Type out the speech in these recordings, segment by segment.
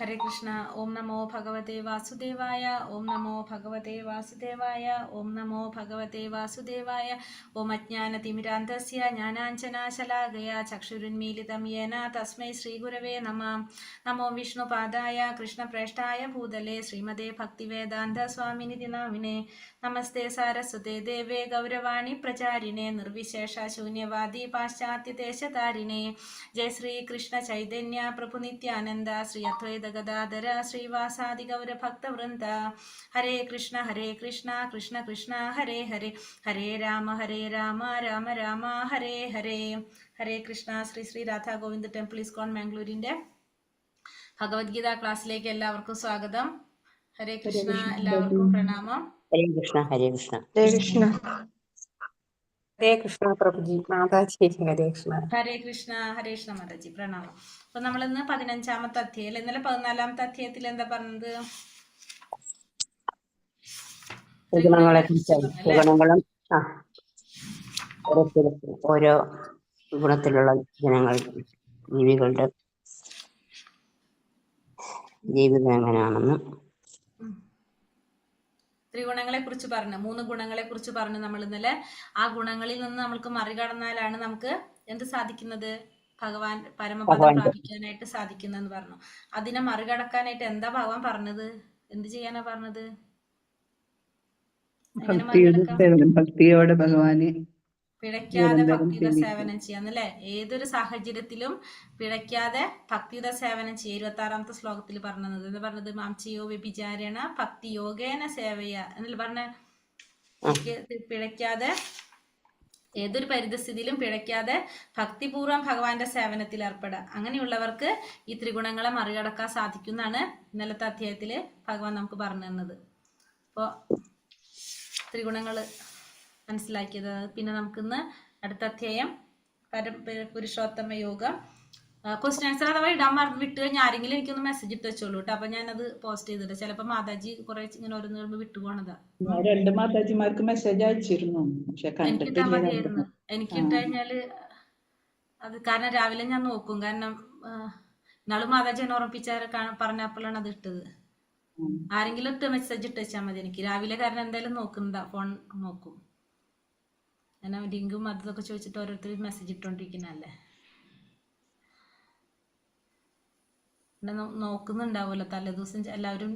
ഹരേ കൃഷ്ണ. ഓം നമോ ഭഗവതേ വാസുദേവായ. ഓം നമോ ഭഗവതേ വാസുദേവായ. ഓം നമോ ഭഗവതേ വാസുദേവായ. ഓം അജ്ഞാനതിമിരാന്തസ്യ ജ്ഞാനാഞ്ജനാശലാകയ ചക്ഷുരുന്മീലിതം യേന തസ്മൈ ശ്രീഗുരവേ നമഃ. നമോ വിഷ്ണുപാദായ കൃഷ്ണപ്രേഷ്ഠായ ഭൂതലേ ശ്രീമതേ ഭക്തിവേദാന്ത സ്വാമിനിധി നാമിനെ. നമസ്തേ സാരസ്വതേ ദേവേ ഗൗരവാണി പ്രചാരിണേ നിർവിശേഷ ശൂന്യവാദി പാശ്ചാത്യദേശതാരിണേ. ജയ ശ്രീ കൃഷ്ണ ചൈതന്യ പ്രഭു നിത്യാനന്ദ ശ്രീ അദ്വൈത ഗദാധര ശ്രീവാസാദി ഗൗരഭക്തവൃന്ദ. ഹരേ കൃഷ്ണ കൃഷ്ണ കൃഷ്ണ ഹരേ ഹരേ, ഹരേ രാമ രാമ രാമ ഹരേ ഹരേ. ഹരേ കൃഷ്ണ. ശ്രീ ശ്രീ രാധാ ഗോവിന്ദ് ടെമ്പിൾ ഇസ്കോൺ മാംഗ്ലൂരിന്റെ ഭഗവത്ഗീത ക്ലാസ്സിലേക്ക് എല്ലാവർക്കും സ്വാഗതം. ഹരേ കൃഷ്ണ. എല്ലാവർക്കും പ്രണാമം. ഹരേ കൃഷ്ണ. ഹരേ കൃഷ്ണ. ഹരേ കൃഷ്ണ. ഹരേ കൃഷ്ണ പ്രഭുജി. മാതാജി ഹരേ കൃഷ്ണ. ഹരേ കൃഷ്ണ. ഹരേ കൃഷ്ണ മാതാജി പ്രണാമം. അപ്പൊ നമ്മളിന്ന് 15-ാമത്തെ അധ്യായം, ഇന്നലെ 14-ാമത്തെ അധ്യായത്തിൽ എന്താ പറഞ്ഞത്? ഗുണങ്ങളെ കുറിച്ച്, ഗുണങ്ങളും ഓരോ ഗുണത്തിലുള്ള ജനങ്ങൾ, ജീവികളുടെ ജീവിതം എങ്ങനെയാണെന്ന് ത്രിഗുണങ്ങളെ കുറിച്ച് പറഞ്ഞു, 3 ഗുണങ്ങളെ കുറിച്ച് പറഞ്ഞു നമ്മൾ ഇന്നലെ. ആ ഗുണങ്ങളിൽ നിന്ന് നമുക്ക് മറികടന്നാലാണ് നമുക്ക് എന്ത് സാധിക്കുന്നത്? ഭഗവാൻ പരമപദം പ്രാപിക്കാനായിട്ട് സാധിക്കുന്നെന്ന് പറഞ്ഞു. അതിനെ മറികടക്കാനായിട്ട് എന്താ ഭഗവാൻ പറഞ്ഞത്? എന്ത് ചെയ്യാനാ പറഞ്ഞത്? ഭക്തിയോടെ ഭഗവാനെ പിഴയ്ക്കാതെ ഭക്തിയുടെ സേവനം ചെയ്യാന്നല്ലേ? ഏതൊരു സാഹചര്യത്തിലും പിഴയ്ക്കാതെ ഭക്തിയുടെ സേവനം ചെയ്യുക. 26-ാമത്തെ ശ്ലോകത്തിൽ പറഞ്ഞത് എന്താ പറഞ്ഞത്? മാംചയോ വ്യഭിചാരേണ ഭക്തി യോഗേന സേവയ എന്നല്ല പറഞ്ഞ. പിഴയ്ക്കാതെ, ഏതൊരു പരിതസ്ഥിതിയിലും പിഴയ്ക്കാതെ ഭക്തിപൂർവ്വം ഭഗവാന്റെ സേവനത്തിൽ ഏർപ്പെടുക. അങ്ങനെയുള്ളവർക്ക് ഈ ത്രിഗുണങ്ങളെ മറികടക്കാൻ സാധിക്കുന്നതാണ് ഇന്നലത്തെ അധ്യായത്തില് ഭഗവാൻ നമുക്ക് പറഞ്ഞു തന്നത്. അപ്പോൾ ത്രിഗുണങ്ങള് മനസ്സിലാക്കിയത്. പിന്നെ നമുക്കിന്ന് അടുത്ത അധ്യായം പുരുഷോത്തമ യോഗം. ക്വസ്റ്റ്യൻ ആൻസർ അഥവാ ഇടാൻ വിട്ട് കഴിഞ്ഞാൽ ആരെങ്കിലും എനിക്കൊന്ന് മെസ്സേജ് ഇട്ട് വെച്ചോളൂ കേട്ടോ. അപ്പൊ ഞാനത് പോസ്റ്റ് ചെയ്തിട്ട് ചിലപ്പോ മാതാജി കുറെ ഇങ്ങനെ ഓരോന്ന് വിട്ടുപോണതാ. 2 മാതാജിമാർക്ക് മെസ്സേജ് അയച്ചിരുന്നു, എനിക്കിട്ടാ മതിയായിരുന്നു. എനിക്കിട്ട് കഴിഞ്ഞാല് അത് കാരണം രാവിലെ ഞാൻ നോക്കും. കാരണം നാളെ മാതാജി എന്നെ ഉറപ്പിച്ച പറഞ്ഞപ്പോഴാണ് അത് ഇട്ടത്. ആരെങ്കിലും ഇട്ട് മെസ്സേജ് ഇട്ട് വെച്ചാൽ മതി എനിക്ക് രാവിലെ. കാരണം എന്തായാലും നോക്കുന്നതാ, ഫോൺ നോക്കും. ഞാൻ ലിങ്കും അതൊക്കെ ചോദിച്ചിട്ട് ഓരോരുത്തർ മെസ്സേജ് ഇട്ടോണ്ടിരിക്കുന്നല്ലേ. നോക്കുന്നുണ്ടാവുമല്ലോ തലേദിവസം. എല്ലാവരും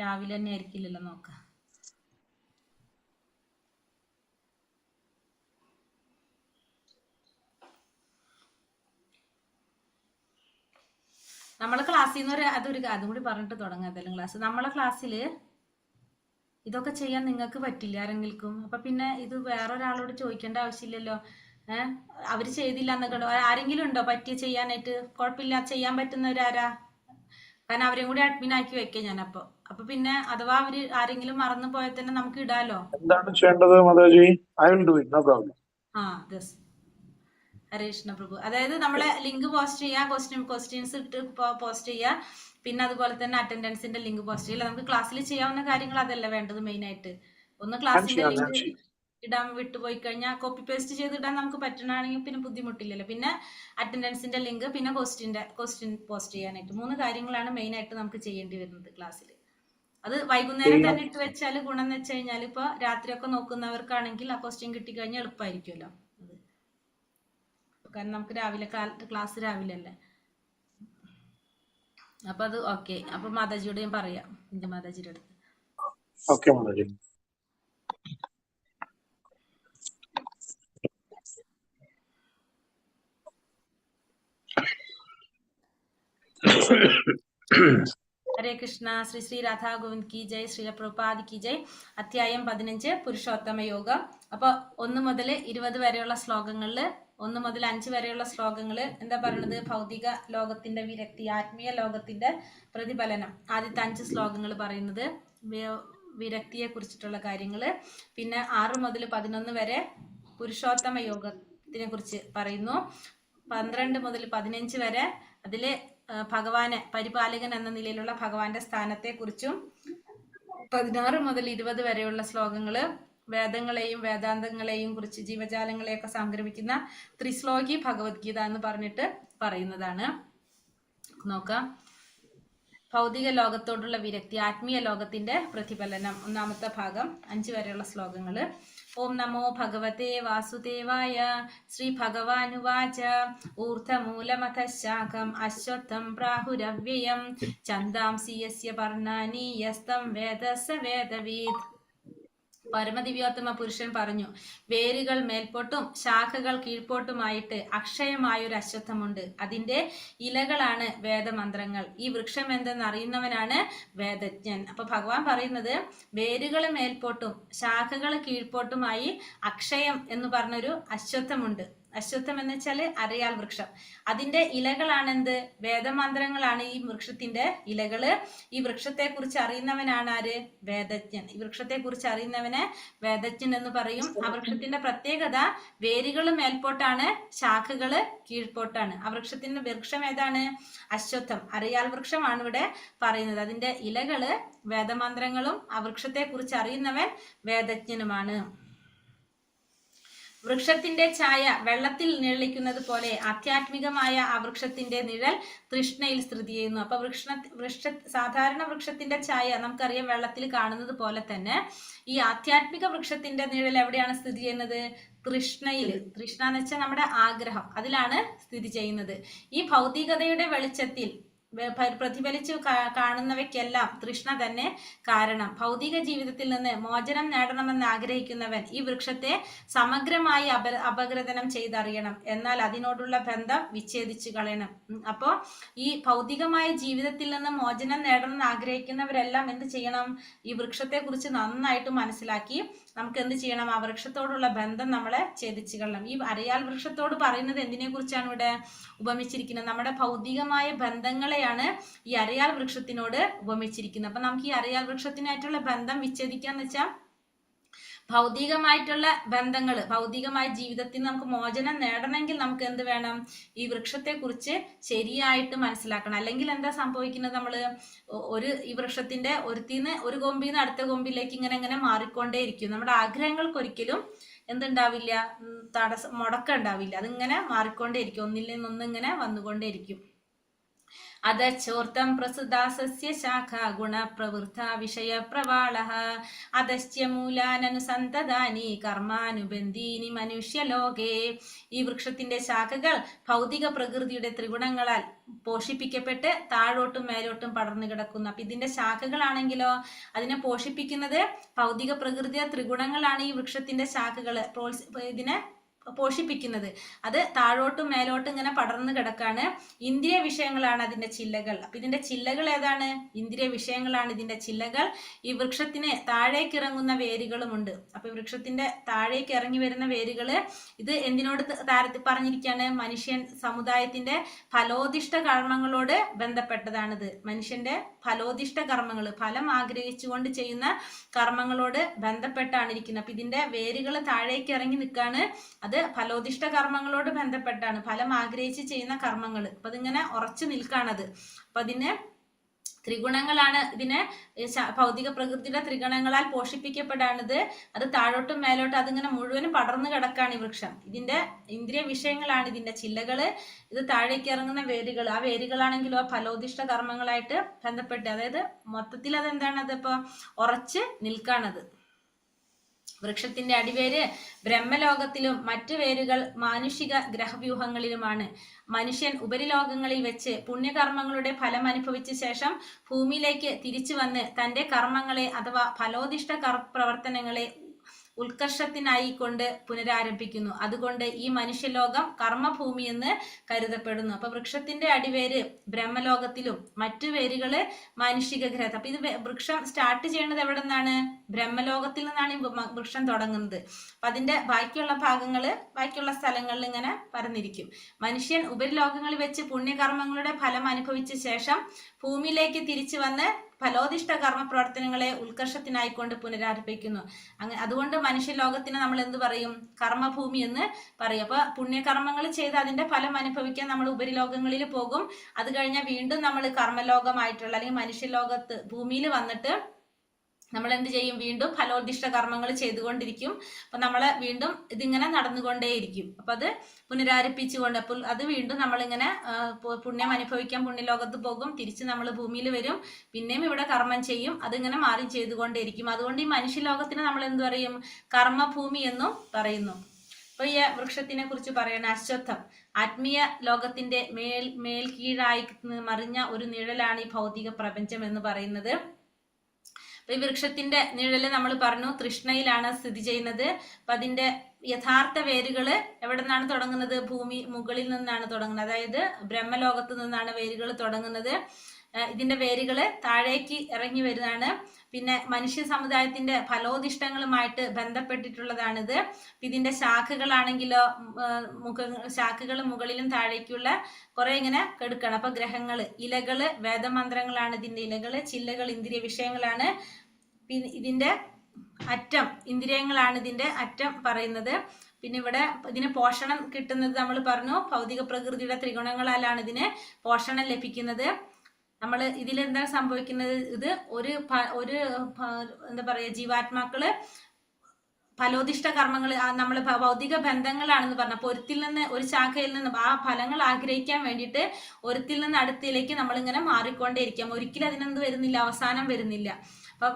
രാവിലെ തന്നെ ആയിരിക്കില്ലല്ലോ നോക്ക. നമ്മളെ ക്ലാസ്സിൽ നിന്ന് അതും കൂടി പറഞ്ഞിട്ട് തുടങ്ങാം. ഏതെങ്കിലും ക്ലാസ് നമ്മളെ ക്ലാസ്സില് ഇതൊക്കെ ചെയ്യാൻ നിങ്ങൾക്ക് പറ്റില്ല ആരെങ്കിലും. അപ്പൊ പിന്നെ ഇത് വേറൊരാളോട് ചോദിക്കേണ്ട ആവശ്യമില്ലല്ലോ. അവര് ചെയ്തില്ല എന്നൊക്കെ ആരെങ്കിലും ഉണ്ടോ പറ്റിയ ചെയ്യാനായിട്ട്? കുഴപ്പമില്ല, ചെയ്യാൻ പറ്റുന്നവരാരാ? കാരണം അവരെയും കൂടി അഡ്മിൻ ആക്കി വെക്കാം ഞാൻ. അപ്പൊ പിന്നെ അഥവാ അവര് ആരെങ്കിലും മറന്നു പോയാൽ തന്നെ നമുക്ക് ഇടാലോ. എന്താണ് ചെയ്യേണ്ടത് Mataji? I will do it, no problem. Hare Krishna Prabhu. അതായത് നമ്മളെ ലിങ്ക് പോസ്റ്റ് ചെയ്യാ, ക്വസ്റ്റ്യൻസ് ഇട്ട് പോസ്റ്റ് ചെയ്യാ. പിന്നെ അതുപോലെ തന്നെ അറ്റൻഡൻസിന്റെ ലിങ്ക് പോസ്റ്റ് ചെയ്യില്ല. നമുക്ക് ക്ലാസ്സിൽ ചെയ്യാവുന്ന കാര്യങ്ങൾ അതല്ല വേണ്ടത് മെയിൻ ആയിട്ട്. ഒന്ന് ക്ലാസ്സിന്റെ ലിങ്ക് ഇടാൻ വിട്ടുപോയി കഴിഞ്ഞാൽ കോപ്പി പേസ്റ്റ് ചെയ്ത് ഇടാൻ നമുക്ക് പറ്റണമെങ്കിൽ പിന്നെ ബുദ്ധിമുട്ടില്ലല്ലോ. പിന്നെ അറ്റൻഡൻസിന്റെ ലിങ്ക്, പിന്നെ ക്വസ്റ്റ്യൻ പോസ്റ്റ് ചെയ്യാനായിട്ട് 3 കാര്യങ്ങളാണ് മെയിൻ ആയിട്ട് നമുക്ക് ചെയ്യേണ്ടി വരുന്നത് ക്ലാസ്സിൽ. അത് വൈകുന്നേരം തന്നെ ഇട്ട് വെച്ചാൽ ഗുണം എന്ന് വെച്ച് കഴിഞ്ഞാൽ ഇപ്പൊ രാത്രിയൊക്കെ നോക്കുന്നവർക്കാണെങ്കിൽ ആ ക്വസ്റ്റ്യൻ കിട്ടിക്കഴിഞ്ഞാൽ എളുപ്പമായിരിക്കുമല്ലോ. കാരണം നമുക്ക് രാവിലെ ക്ലാസ് രാവിലെ അല്ലേ. അപ്പൊ അത് ഓക്കെ. അപ്പൊ മാതാജിയോട് ഞാൻ പറയാം, എന്റെ മാതാജിയുടെ അടുത്ത്. ഓക്കെ മാതാജി. ഹരേ കൃഷ്ണ. ശ്രീ ശ്രീ രാധാ ഗോവിന്ദ് കി ജയ്, ശ്രീല പ്രഭുപാദ് കി ജയ്. അധ്യായം 15 പുരുഷോത്തമ യോഗം. അപ്പൊ 1 മുതൽ 20 വരെയുള്ള ശ്ലോകങ്ങളില്, 1 മുതൽ 5 വരെയുള്ള ശ്ലോകങ്ങള് എന്താ പറയുന്നത്? ഭൗതിക ലോകത്തിന്റെ വിരക്തി, ആത്മീയ ലോകത്തിന്റെ പ്രതിഫലനം. ആദ്യത്തെ 5 ശ്ലോകങ്ങൾ പറയുന്നത് വിരക്തിയെ കുറിച്ചിട്ടുള്ള കാര്യങ്ങള്. പിന്നെ 6 മുതൽ 11 വരെ പുരുഷോത്തമ യോഗത്തിനെ കുറിച്ച് പറയുന്നു. 12 മുതൽ 15 വരെ അതില് ഭഗവാനെ പരിപാലകൻ എന്ന നിലയിലുള്ള ഭഗവാന്റെ സ്ഥാനത്തെ കുറിച്ചും. 16 മുതൽ 20 വരെയുള്ള ശ്ലോകങ്ങള് വേദങ്ങളെയും വേദാന്തങ്ങളെയും കുറിച്ച്, ജീവജാലങ്ങളെയൊക്കെ സംഗ്രഹിക്കുന്ന ത്രിശ്ലോകി ഭഗവത്ഗീത എന്ന് പറഞ്ഞിട്ട് പറയുന്നതാണ്. നോക്കാം. ഭൗതിക ലോകത്തോടുള്ള വിരക്തി, ആത്മീയ ലോകത്തിന്റെ പ്രതിഫലനം. ഒന്നാമത്തെ ഭാഗം 5 വരെയുള്ള ശ്ലോകങ്ങൾ. ഓം നമോ ഭഗവതേ വാസുദേവായ. ശ്രീ ഭഗവാനുവാച ഊർധമൂലമഥ ശാഖം അശ്വത്ഥം പ്രാഹുരവ്യയം ഛന്ദാംസി യസ്യ പർണാനി യസ്തം വേദ സ വേദവീത്. പരമദിവ്യോത്തമ പുരുഷൻ പറഞ്ഞു, വേരുകൾ മേൽപോട്ടും ശാഖകൾ കീഴ്പോട്ടുമായിട്ട് അക്ഷയമായൊരു അശ്വത്ഥമുണ്ട്. അതിന്റെ ഇലകളാണ് വേദമന്ത്രങ്ങൾ. ഈ വൃക്ഷം എന്തെന്ന് അറിയുന്നവനാണ് വേദജ്ഞൻ. അപ്പൊ ഭഗവാൻ പറയുന്നത്, വേരുകൾ മേൽപോട്ടും ശാഖകൾ കീഴ്പോട്ടുമായി അക്ഷയം എന്ന് പറഞ്ഞൊരു അശ്വത്ഥമുണ്ട്. അശ്വത്ഥം എന്ന് വെച്ചാല് അരയാൽ വൃക്ഷം. അതിന്റെ ഇലകളാണെന്ത്? വേദമന്ത്രങ്ങളാണ് ഈ വൃക്ഷത്തിന്റെ ഇലകള്. ഈ വൃക്ഷത്തെ കുറിച്ച് അറിയുന്നവനാണ് ആര്? വേദജ്ഞൻ. ഈ വൃക്ഷത്തെ കുറിച്ച് അറിയുന്നവനെ വേദജ്ഞൻ എന്ന് പറയും. ആ വൃക്ഷത്തിന്റെ പ്രത്യേകത വേരുകൾ മേൽപോട്ടാണ്, ശാഖകള് കീഴ്പോട്ടാണ്. ആ വൃക്ഷത്തിന്റെ വൃക്ഷം ഏതാണ്? അശ്വത്ഥം, അരയാൽ വൃക്ഷമാണ് ഇവിടെ പറയുന്നത്. അതിന്റെ ഇലകള് വേദമന്ത്രങ്ങളും ആ വൃക്ഷത്തെ കുറിച്ച് അറിയുന്നവൻ വേദജ്ഞനുമാണ്. വൃക്ഷത്തിന്റെ ഛായ വെള്ളത്തിൽ നിഴലിക്കുന്നത് പോലെ ആധ്യാത്മികമായ ആ വൃക്ഷത്തിന്റെ നിഴൽ തൃഷ്ണയിൽ സ്ഥിതി ചെയ്യുന്നു. അപ്പൊ സാധാരണ വൃക്ഷത്തിന്റെ ഛായ നമുക്കറിയാം വെള്ളത്തിൽ കാണുന്നത് പോലെ തന്നെ ഈ ആധ്യാത്മിക വൃക്ഷത്തിന്റെ നിഴൽ എവിടെയാണ് സ്ഥിതി ചെയ്യുന്നത്? തൃഷ്ണയിൽ. തൃഷ്ണ എന്ന് വെച്ചാൽ നമ്മുടെ ആഗ്രഹം, അതിലാണ് സ്ഥിതി ചെയ്യുന്നത്. ഈ ഭൗതികതയുടെ വെളിച്ചത്തിൽ പ്രതിഫലിച്ചു കാണുന്നവയ്ക്കെല്ലാം തൃഷ്ണ തന്നെ കാരണം. ഭൗതിക ജീവിതത്തിൽ നിന്ന് മോചനം നേടണമെന്ന് ആഗ്രഹിക്കുന്നവൻ ഈ വൃക്ഷത്തെ സമഗ്രമായി അപഗ്രഥനം ചെയ്തറിയണം. എന്നാൽ അതിനോടുള്ള ബന്ധം വിച്ഛേദിച്ചു കളയണം. അപ്പോ ഈ ഭൗതികമായ ജീവിതത്തിൽ നിന്ന് മോചനം നേടണമെന്ന് ആഗ്രഹിക്കുന്നവരെല്ലാം എന്ത് ചെയ്യണം? ഈ വൃക്ഷത്തെ കുറിച്ച് നന്നായിട്ട് മനസ്സിലാക്കി നമുക്ക് എന്ത് ചെയ്യണം? ആ വൃക്ഷത്തോടുള്ള ബന്ധം നമ്മളെ ഛേദിച്ചു കളയണം. ഈ അരയാൽ വൃക്ഷത്തോട് പറയുന്നത് എന്തിനെ കുറിച്ചാണ് ഇവിടെ ഉപമിച്ചിരിക്കുന്നത്? നമ്മുടെ ഭൗതികമായ ബന്ധങ്ങളെയാണ് ഈ അരയാൽ വൃക്ഷത്തിനോട് ഉപമിച്ചിരിക്കുന്നത്. അപ്പൊ നമുക്ക് ഈ അരയാൽ വൃക്ഷത്തിനായിട്ടുള്ള ബന്ധം വിച്ഛേദിക്കാന്ന് വെച്ചാൽ ഭൗതികമായിട്ടുള്ള ബന്ധങ്ങൾ, ഭൗതികമായ ജീവിതത്തിൽ നമുക്ക് മോചനം നേടണമെങ്കിൽ നമുക്ക് എന്ത് വേണം? ഈ വൃക്ഷത്തെ കുറിച്ച് ശരിയായിട്ട് മനസ്സിലാക്കണം. അല്ലെങ്കിൽ എന്താ സംഭവിക്കുന്നത്? നമ്മള് ഈ വൃക്ഷത്തിന്റെ ഒരു കൊമ്പിൽ നിന്ന് അടുത്ത കൊമ്പിലേക്ക് ഇങ്ങനെ മാറിക്കൊണ്ടേ ഇരിക്കും. നമ്മുടെ ആഗ്രഹങ്ങൾക്ക് ഒരിക്കലും എന്തുണ്ടാവില്ല? മുടക്കം ഉണ്ടാവില്ല. അതിങ്ങനെ മാറിക്കൊണ്ടേ ഇരിക്കും, ഒന്നിൽ നിന്നൊന്നിങ്ങനെ വന്നുകൊണ്ടേയിരിക്കും. അധോർത്തം പ്രസുദാസസ്യ ശാഖ ഗുണപ്രവൃത്ത വിഷയ പ്രവാളഃ അധശ്ച മൂലാനനുസന്തതാനി കർമാനുബന്ധീനി മനുഷ്യലോകേ. ഈ വൃക്ഷത്തിന്റെ ശാഖകൾ ഭൗതിക പ്രകൃതിയുടെ ത്രിഗുണങ്ങളാൽ പോഷിപ്പിക്കപ്പെട്ട് താഴോട്ടും മേലോട്ടും പടർന്നു കിടക്കുന്നു. അപ്പൊ ഇതിന്റെ ശാഖകളാണെങ്കിലോ അതിനെ പോഷിപ്പിക്കുന്നത് ഭൗതിക പ്രകൃതിയുടെ ത്രിഗുണങ്ങളാണ്. ഈ വൃക്ഷത്തിന്റെ ശാഖകള് ഇതിനെ പോഷിപ്പിക്കുന്നത്. അത് താഴോട്ടും മേലോട്ടും ഇങ്ങനെ പടർന്നു കിടക്കാണ്. ഇന്ദ്രിയ വിഷയങ്ങളാണ് അതിന്റെ ചില്ലകൾ. അപ്പൊ ഇതിന്റെ ചില്ലകൾ ഏതാണ്? ഇന്ദ്രിയ വിഷയങ്ങളാണ് ഇതിന്റെ ചില്ലകൾ. ഈ വൃക്ഷത്തിന് താഴേക്ക് ഇറങ്ങുന്ന വേരുകളുമുണ്ട്. അപ്പൊ വൃക്ഷത്തിന്റെ താഴേക്ക് ഇറങ്ങി വരുന്ന വേരുകള് ഇത് എന്തിനോട് പറഞ്ഞിരിക്കുകയാണ്? മനുഷ്യൻ സമുദായത്തിന്റെ ഫലോദിഷ്ട കർമ്മങ്ങളോട് ബന്ധപ്പെട്ടതാണിത്. മനുഷ്യന്റെ ഫലോദിഷ്ട കർമ്മങ്ങൾ, ഫലം ആഗ്രഹിച്ചുകൊണ്ട് ചെയ്യുന്ന കർമ്മങ്ങളോട് ബന്ധപ്പെട്ടാണ് ഇരിക്കുന്നത്. അപ്പൊ ഇതിന്റെ വേരുകൾ താഴേക്ക് ഇറങ്ങി നിൽക്കാണ്. അത് ഫലോദിഷ്ട കർമ്മങ്ങളോട് ബന്ധപ്പെട്ടാണ്, ഫലം ആഗ്രഹിച്ച് ചെയ്യുന്ന കർമ്മങ്ങൾ. അപ്പൊ അതിങ്ങനെ ഉറച്ചു നിൽക്കാണത്. അപ്പൊ അതിന് ത്രിഗുണങ്ങളാണ്. ഇതിനെ ഭൗതിക പ്രകൃതിയുടെ ത്രിഗുണങ്ങളാൽ പോഷിപ്പിക്കപ്പെടാണിത്. അത് താഴോട്ടും മേലോട്ടും അതിങ്ങനെ മുഴുവനും പടർന്നു കിടക്കാണ് ഈ വൃക്ഷം. ഇതിന്റെ ഇന്ദ്രിയ വിഷയങ്ങളാണ് ഇതിന്റെ ചില്ലകള്. ഇത് താഴേക്ക് ഇറങ്ങുന്ന വേരുകൾ. ആ വേരുകളാണെങ്കിലോ ഫലോദിഷ്ട കർമ്മങ്ങളായിട്ട് ബന്ധപ്പെട്ട്, അതായത് മൊത്തത്തിൽ അതെന്താണ്? അതിപ്പോ ഉറച്ച് നിൽക്കാണത്. വൃക്ഷത്തിന്റെ അടിവേര് ബ്രഹ്മലോകത്തിലും മറ്റു വേരുകൾ മാനുഷിക ഗ്രഹവ്യൂഹങ്ങളിലുമാണ്. മനുഷ്യൻ ഉപരിലോകങ്ങളിൽ വെച്ച് പുണ്യകർമ്മങ്ങളുടെ ഫലം അനുഭവിച്ച ശേഷം ഭൂമിയിലേക്ക് തിരിച്ചു വന്ന് തന്റെ കർമ്മങ്ങളെ അഥവാ ഫലോദിഷ്ട പ്രവർത്തനങ്ങളെ ഉത്കർഷത്തിനായി കൊണ്ട് പുനരാരംഭിക്കുന്നു. അതുകൊണ്ട് ഈ മനുഷ്യലോകം കർമ്മഭൂമി എന്ന് കരുതപ്പെടുന്നു. അപ്പൊ വൃക്ഷത്തിന്റെ അടിവേര് ബ്രഹ്മലോകത്തിലും മറ്റു വേരുകള് മാനുഷിക ഗ്രഹം. അപ്പൊ ഇത് വൃക്ഷം സ്റ്റാർട്ട് ചെയ്യുന്നത് എവിടെ നിന്നാണ്? ബ്രഹ്മലോകത്തിൽ നിന്നാണ് ഈ വൃക്ഷം തുടങ്ങുന്നത്. അപ്പൊ അതിന്റെ ബാക്കിയുള്ള സ്ഥലങ്ങളിൽ ഇങ്ങനെ പരന്നിരിക്കും. മനുഷ്യൻ ഉപരിലോകങ്ങളിൽ വെച്ച് പുണ്യകർമ്മങ്ങളുടെ ഫലം അനുഭവിച്ച ശേഷം ഭൂമിയിലേക്ക് തിരിച്ചു വന്ന് ഫലോദിഷ്ട കർമ്മ പ്രവർത്തനങ്ങളെ ഉത്കർഷത്തിനായിക്കൊണ്ട് പുനരാരംഭിക്കുന്നു. അതുകൊണ്ട് മനുഷ്യലോകത്തിന് നമ്മൾ എന്ത് പറയും? കർമ്മഭൂമി എന്ന് പറയും. അപ്പൊ പുണ്യകർമ്മങ്ങൾ ചെയ്ത് അതിന്റെ ഫലം അനുഭവിക്കാൻ നമ്മൾ ഉപരിലോകങ്ങളിൽ പോകും. അത് കഴിഞ്ഞാൽ വീണ്ടും നമ്മൾ കർമ്മലോകമായിട്ടുള്ള അല്ലെങ്കിൽ മനുഷ്യലോകത്ത് ഭൂമിയിൽ വന്നിട്ട് നമ്മൾ എന്ത് ചെയ്യും? വീണ്ടും ഫലോദിഷ്ട കർമ്മങ്ങൾ ചെയ്തുകൊണ്ടിരിക്കും. അപ്പൊ നമ്മളെ വീണ്ടും ഇതിങ്ങനെ നടന്നുകൊണ്ടേയിരിക്കും. അപ്പൊ അത് പുനരാരംഭിച്ചുകൊണ്ട് അപ്പോൾ അത് വീണ്ടും നമ്മളിങ്ങനെ പുണ്യം അനുഭവിക്കാൻ പുണ്യലോകത്ത് പോകും, തിരിച്ച് നമ്മൾ ഭൂമിയിൽ വരും, പിന്നെയും ഇവിടെ കർമ്മം ചെയ്യും, അതിങ്ങനെ മാറി ചെയ്തുകൊണ്ടേയിരിക്കും. അതുകൊണ്ട് ഈ മനുഷ്യലോകത്തിന് നമ്മൾ എന്ത് പറയും? കർമ്മഭൂമി എന്നും പറയുന്നു. അപ്പൊ ഈ വൃക്ഷത്തിനെ കുറിച്ച് പറയണ അശ്വത്ഥം, ആത്മീയ ലോകത്തിന്റെ മേൽക്കീഴായി മറിഞ്ഞ ഒരു നിഴലാണ് ഈ ഭൗതിക പ്രപഞ്ചം എന്ന് പറയുന്നത്. അപ്പൊ ഈ വൃക്ഷത്തിന്റെ നിഴല് നമ്മൾ പറഞ്ഞു തൃഷ്ണയിലാണ് സ്ഥിതി ചെയ്യുന്നത്. അപ്പൊ അതിന്റെ യഥാർത്ഥ വേരുകള് എവിടെ നിന്നാണ് തുടങ്ങുന്നത്? ഭൂമി മുകളിൽ നിന്നാണ് തുടങ്ങുന്നത്. അതായത് ബ്രഹ്മലോകത്ത് നിന്നാണ് വേരുകൾ തുടങ്ങുന്നത്. ഇതിന്റെ വേരുകള് താഴേക്ക് ഇറങ്ങി വരുന്നതാണ്. പിന്നെ മനുഷ്യ സമുദായത്തിന്റെ ഫലോദിഷ്ടങ്ങളുമായിട്ട് ബന്ധപ്പെട്ടിട്ടുള്ളതാണിത്. ഇതിന്റെ ശാഖകളാണെങ്കിലോ ശാഖകൾ മുകളിലും താഴേക്കുള്ള കുറെ ഇങ്ങനെ കെടുക്കണം. അപ്പൊ ഗ്രഹങ്ങള്, ഇലകള് വേദമന്ത്രങ്ങളാണ് ഇതിന്റെ ഇലകള്, ചില്ലകൾ ഇന്ദ്രിയ വിഷയങ്ങളാണ്. പിന്നെ ഇതിന്റെ അറ്റം ഇന്ദ്രിയങ്ങളാണ് ഇതിന്റെ അറ്റം പറയുന്നത്. പിന്നെ ഇവിടെ ഇതിന് പോഷണം കിട്ടുന്നത് നമ്മൾ പറഞ്ഞു ഭൗതിക പ്രകൃതിയുടെ ത്രിഗുണങ്ങളാലാണ് ഇതിന് പോഷണം ലഭിക്കുന്നത്. നമ്മൾ ഇതിലെന്താ സംഭവിക്കുന്നത്? ഇത് ഒരു എന്താ പറയാ ജീവാത്മാക്കള് ഫലോദിഷ്ട കർമ്മങ്ങൾ നമ്മൾ ഭൗതിക ബന്ധങ്ങളാണെന്ന് പറഞ്ഞ പൊരുത്തിൽ നിന്ന് ഒരു ശാഖയിൽ നിന്ന് ആ ഫലങ്ങൾ ആഗ്രഹിക്കാൻ വേണ്ടിയിട്ട് ഒരുത്തിൽ നിന്ന് അടുത്തിലേക്ക് നമ്മളിങ്ങനെ മാറിക്കൊണ്ടേയിരിക്കാം. ഒരിക്കലും അതിനെന്ത് വരുന്നില്ല, അവസാനം വരുന്നില്ല. അപ്പം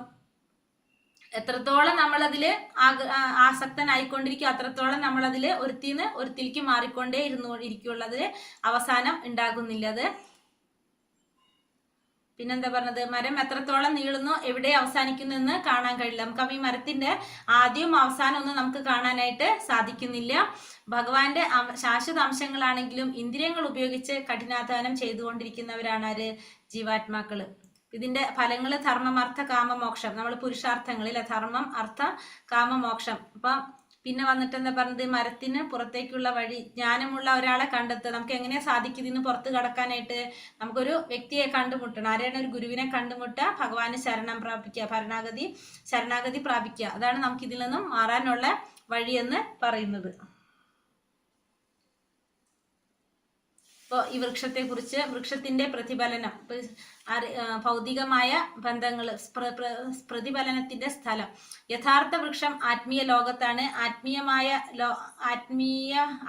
എത്രത്തോളം നമ്മളതിൽ ആസക്തനായിക്കൊണ്ടിരിക്കും അത്രത്തോളം നമ്മളതിൽ ഒരുത്തിന്ന് ഒരുത്തിലേക്ക് മാറിക്കൊണ്ടേ ഇരിക്കുള്ളത്, അവസാനം ഉണ്ടാകുന്നില്ല അത്. പിന്നെന്താ പറഞ്ഞത്? മരം എത്രത്തോളം നീളുന്നു, എവിടെ അവസാനിക്കുന്നു എന്ന് കാണാൻ കഴിയില്ല. നമുക്ക് ഈ മരത്തിന്റെ ആദ്യവും അവസാനം ഒന്നും നമുക്ക് കാണാനായിട്ട് സാധിക്കുന്നില്ല. ഭഗവാന്റെ ശാശ്വത അംശങ്ങളാണെങ്കിലും ഇന്ദ്രിയങ്ങൾ ഉപയോഗിച്ച് കഠിനാധ്വാനം ചെയ്തുകൊണ്ടിരിക്കുന്നവരാണ് ആര്? ജീവാത്മാക്കള്. ഇതിന്റെ ഫലങ്ങള് ധർമ്മം, അർത്ഥ, കാമ, മോക്ഷം. നമ്മൾ പുരുഷാർത്ഥങ്ങളിൽ ധർമ്മം, അർത്ഥ, കാമ, മോക്ഷം. അപ്പം പിന്നെ വന്നിട്ട് എന്താ പറഞ്ഞത്? മരത്തിന് പുറത്തേക്കുള്ള വഴി, ജ്ഞാനമുള്ള ഒരാളെ കണ്ടെത്തുക. നമുക്ക് എങ്ങനെയാ സാധിക്കും ഇതിന് പുറത്ത് കടക്കാനായിട്ട്? നമുക്കൊരു വ്യക്തിയെ കണ്ടുമുട്ടണം. ആരെയാണ്? ഒരു ഗുരുവിനെ കണ്ടുമുട്ടുക, ഭഗവാന് ശരണം പ്രാപിക്കുക, ശരണാഗതി പ്രാപിക്കുക. അതാണ് നമുക്ക് ഇതിൽ നിന്നും മാറാനുള്ള വഴിയെന്ന് പറയുന്നത്. ഇപ്പോൾ ഈ വൃക്ഷത്തെ കുറിച്ച്, വൃക്ഷത്തിന്റെ പ്രതിഫലനം, ഭൗതികമായ ബന്ധങ്ങൾ, പ്രതിഫലനത്തിന്റെ സ്ഥലം. യഥാർത്ഥ വൃക്ഷം ആത്മീയ ലോകത്താണ്.